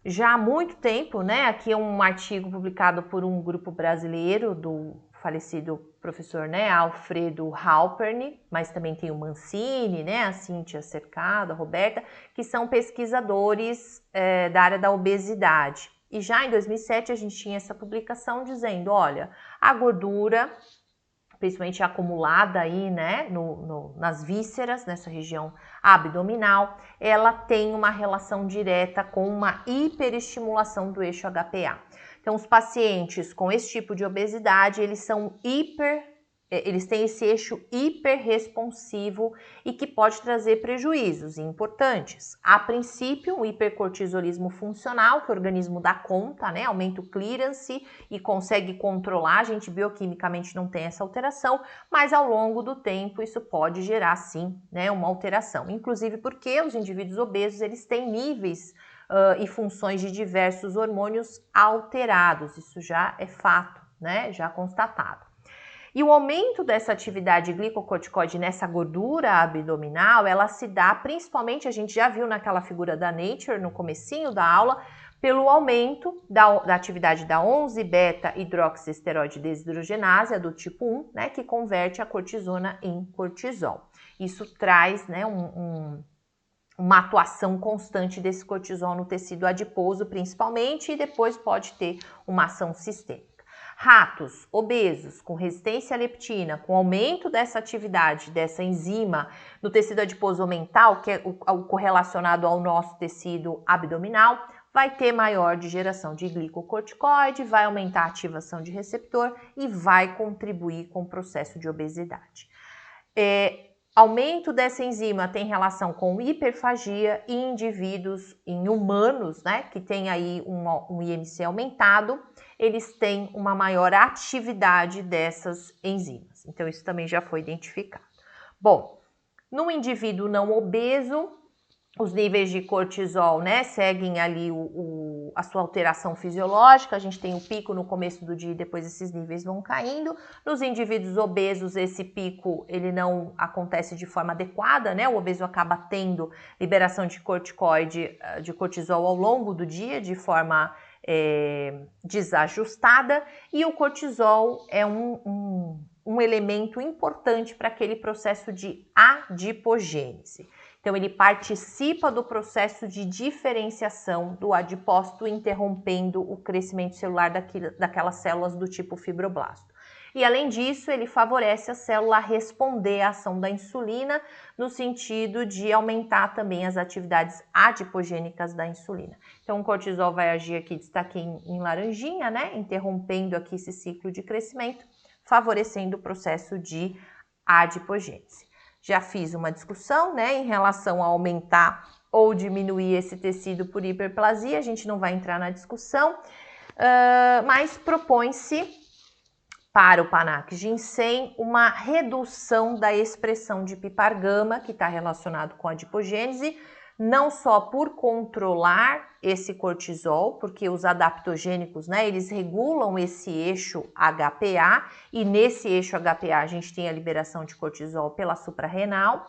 Já há muito tempo, né, aqui é um artigo publicado por um grupo brasileiro do falecido professor, né, Alfredo Halpern, mas também tem o Mancini, né, a Cíntia Cercado, a Roberta, que são pesquisadores da área da obesidade. E já em 2007 a gente tinha essa publicação dizendo, olha, a gordura, principalmente acumulada aí, né, nas vísceras, nessa região abdominal, ela tem uma relação direta com uma hiperestimulação do eixo HPA. Então, os pacientes com esse tipo de obesidade, eles têm esse eixo hiperresponsivo e que pode trazer prejuízos importantes. A princípio, um hipercortisolismo funcional, que o organismo dá conta, né? Aumenta o clearance e consegue controlar. A gente bioquimicamente não tem essa alteração, mas ao longo do tempo isso pode gerar, sim, né, uma alteração. Inclusive porque os indivíduos obesos, eles têm níveis e funções de diversos hormônios alterados. Isso já é fato, né? Já constatado. E o aumento dessa atividade glicocorticoide nessa gordura abdominal, ela se dá principalmente, a gente já viu naquela figura da Nature, no comecinho da aula, pelo aumento da atividade da 11-beta-hidroxiesteroide desidrogenase, do tipo 1, né, que converte a cortisona em cortisol. Isso traz, né, uma atuação constante desse cortisol no tecido adiposo, principalmente, e depois pode ter uma ação sistêmica. Ratos obesos com resistência à leptina, com aumento dessa atividade, dessa enzima no tecido adiposo mental, que é o correlacionado ao nosso tecido abdominal, vai ter maior geração de glicocorticoide, vai aumentar a ativação de receptor e vai contribuir com o processo de obesidade. Aumento dessa enzima tem relação com hiperfagia em indivíduos, em humanos, né, que tem aí um IMC aumentado, eles têm uma maior atividade dessas enzimas. Então, isso também já foi identificado. Bom, no indivíduo não obeso, os níveis de cortisol, né, seguem ali a sua alteração fisiológica, a gente tem um pico no começo do dia e depois esses níveis vão caindo. Nos indivíduos obesos, esse pico, ele não acontece de forma adequada, né, o obeso acaba tendo liberação de cortisol ao longo do dia, de forma desajustada, e o cortisol é um elemento importante para aquele processo de adipogênese. Então, ele participa do processo de diferenciação do adipócito, interrompendo o crescimento celular daquelas células do tipo fibroblasto. E, além disso, ele favorece a célula a responder à ação da insulina, no sentido de aumentar também as atividades adipogênicas da insulina. Então, o cortisol vai agir aqui, destaquei em laranjinha, né? Interrompendo aqui esse ciclo de crescimento, favorecendo o processo de adipogênese. Já fiz uma discussão, né, em relação a aumentar ou diminuir esse tecido por hiperplasia, a gente não vai entrar na discussão, mas propõe-se para o Panax Ginseng uma redução da expressão de pipargama, que está relacionado com a adipogênese, não só por controlar esse cortisol, porque os adaptogênicos, né, eles regulam esse eixo HPA, e nesse eixo HPA a gente tem a liberação de cortisol pela suprarrenal.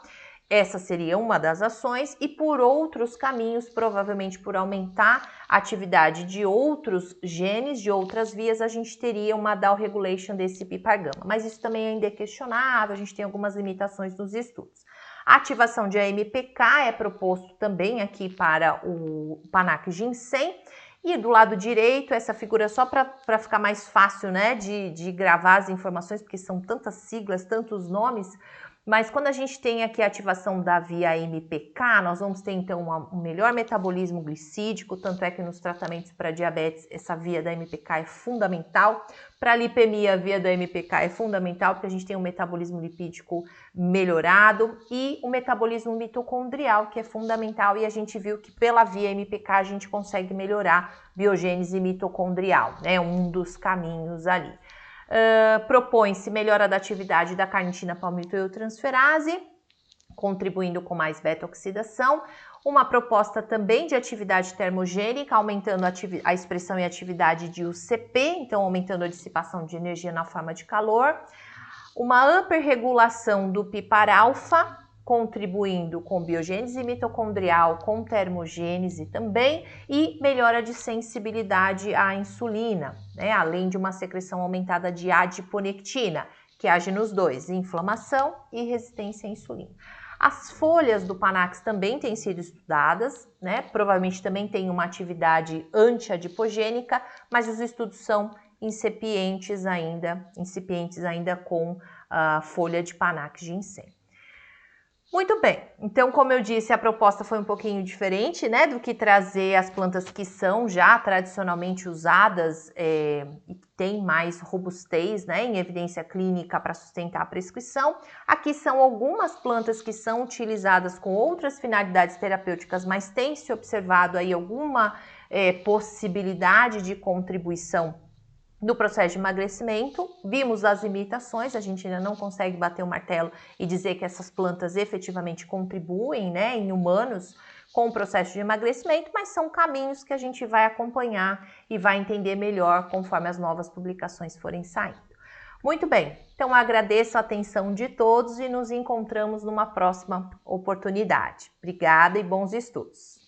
Essa seria uma das ações, e por outros caminhos, provavelmente por aumentar a atividade de outros genes, de outras vias, a gente teria uma down regulation desse pipargama. Mas isso também ainda é questionável, a gente tem algumas limitações nos estudos. A ativação de AMPK é proposto também aqui para o Panax Ginseng. E do lado direito, essa figura só para ficar mais fácil, né, de gravar as informações, porque são tantas siglas, tantos nomes. Mas quando a gente tem aqui a ativação da via AMPK, nós vamos ter então um melhor metabolismo glicídico, tanto é que nos tratamentos para diabetes essa via da AMPK é fundamental. Para lipemia, a via da AMPK é fundamental, porque a gente tem um metabolismo lipídico melhorado e o metabolismo mitocondrial, que é fundamental, e a gente viu que pela via AMPK a gente consegue melhorar biogênese mitocondrial, né? Um dos caminhos ali. Propõe-se melhora da atividade da carnitina palmitoiltransferase, contribuindo com mais beta-oxidação. Uma proposta também de atividade termogênica, aumentando a expressão e atividade de UCP, então aumentando a dissipação de energia na forma de calor. uma hiperregulação do PPAR-alfa, contribuindo com biogênese mitocondrial, com termogênese também, e melhora de sensibilidade à insulina, né? Além de uma secreção aumentada de adiponectina, que age nos dois, inflamação e resistência à insulina. As folhas do Panax também têm sido estudadas, né? Provavelmente também tem uma atividade antiadipogênica, mas os estudos são incipientes ainda com a folha de Panax ginseng. Muito bem, então como eu disse, a proposta foi um pouquinho diferente, né, do que trazer as plantas que são já tradicionalmente usadas e que têm mais robustez, né, em evidência clínica para sustentar a prescrição. Aqui são algumas plantas que são utilizadas com outras finalidades terapêuticas, mas tem se observado aí alguma possibilidade de contribuição no processo de emagrecimento. Vimos as limitações, a gente ainda não consegue bater o martelo e dizer que essas plantas efetivamente contribuem, né, em humanos com o processo de emagrecimento, mas são caminhos que a gente vai acompanhar e vai entender melhor conforme as novas publicações forem saindo. Muito bem, então agradeço a atenção de todos e nos encontramos numa próxima oportunidade. Obrigada e bons estudos!